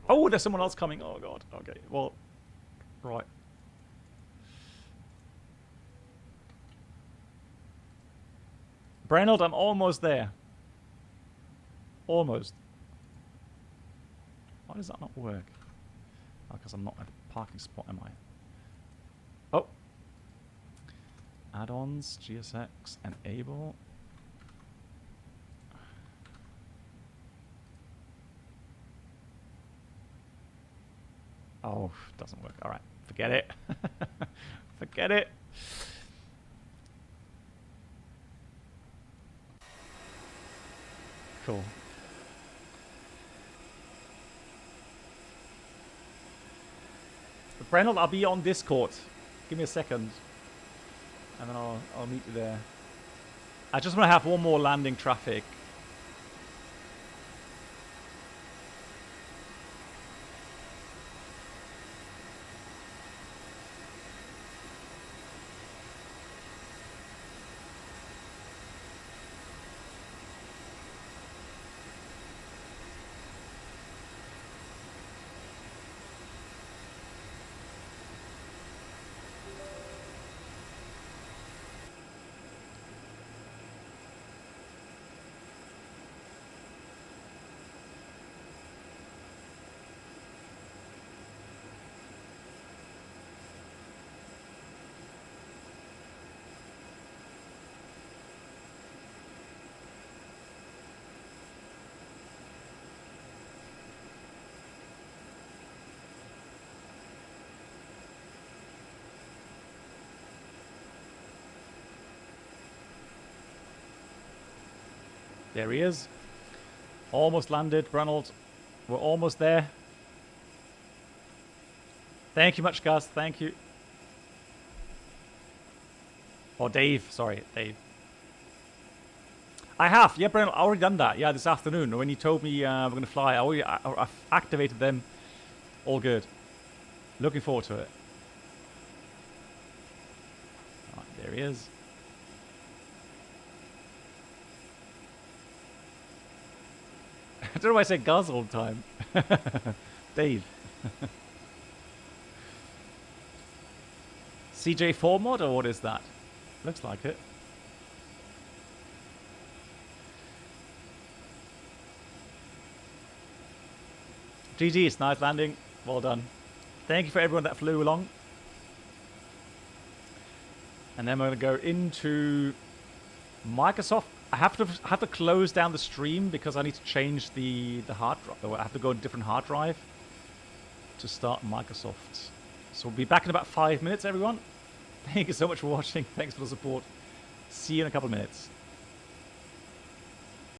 Speaker 2: Oh, there's someone else coming. Oh, God. Okay. Well, right. Brenold, I'm almost there. Almost. Why does that not work? Oh, because I'm not at the parking spot, am I? Oh. Add-ons, GSX, enable. Oh, doesn't work. All right, forget it. Forget it. Cool. But Brennel, I'll be on Discord. Give me a second. And then I'll meet you there. I just want to have one more landing traffic. There he is. Almost landed, Ronald. We're almost there. Thank you much, Gus. Thank you. Or Dave. Sorry, Dave. I have. Yeah, Brennan, I already done that. Yeah, this afternoon. When you told me we're going to fly, I've activated them. All good. Looking forward to it. Right, there he is. I don't know why I say Gus all the time. Dave. CJ4 mod, or what is that? Looks like it. GG, it's nice landing. Well done. Thank you for everyone that flew along. And then we're going to go into Microsoft. I have to close down the stream because I need to change the hard drive. I have to go to a different hard drive to start Microsoft. So we'll be back in about 5 minutes, everyone. Thank you so much for watching. Thanks for the support. See you in a couple of minutes.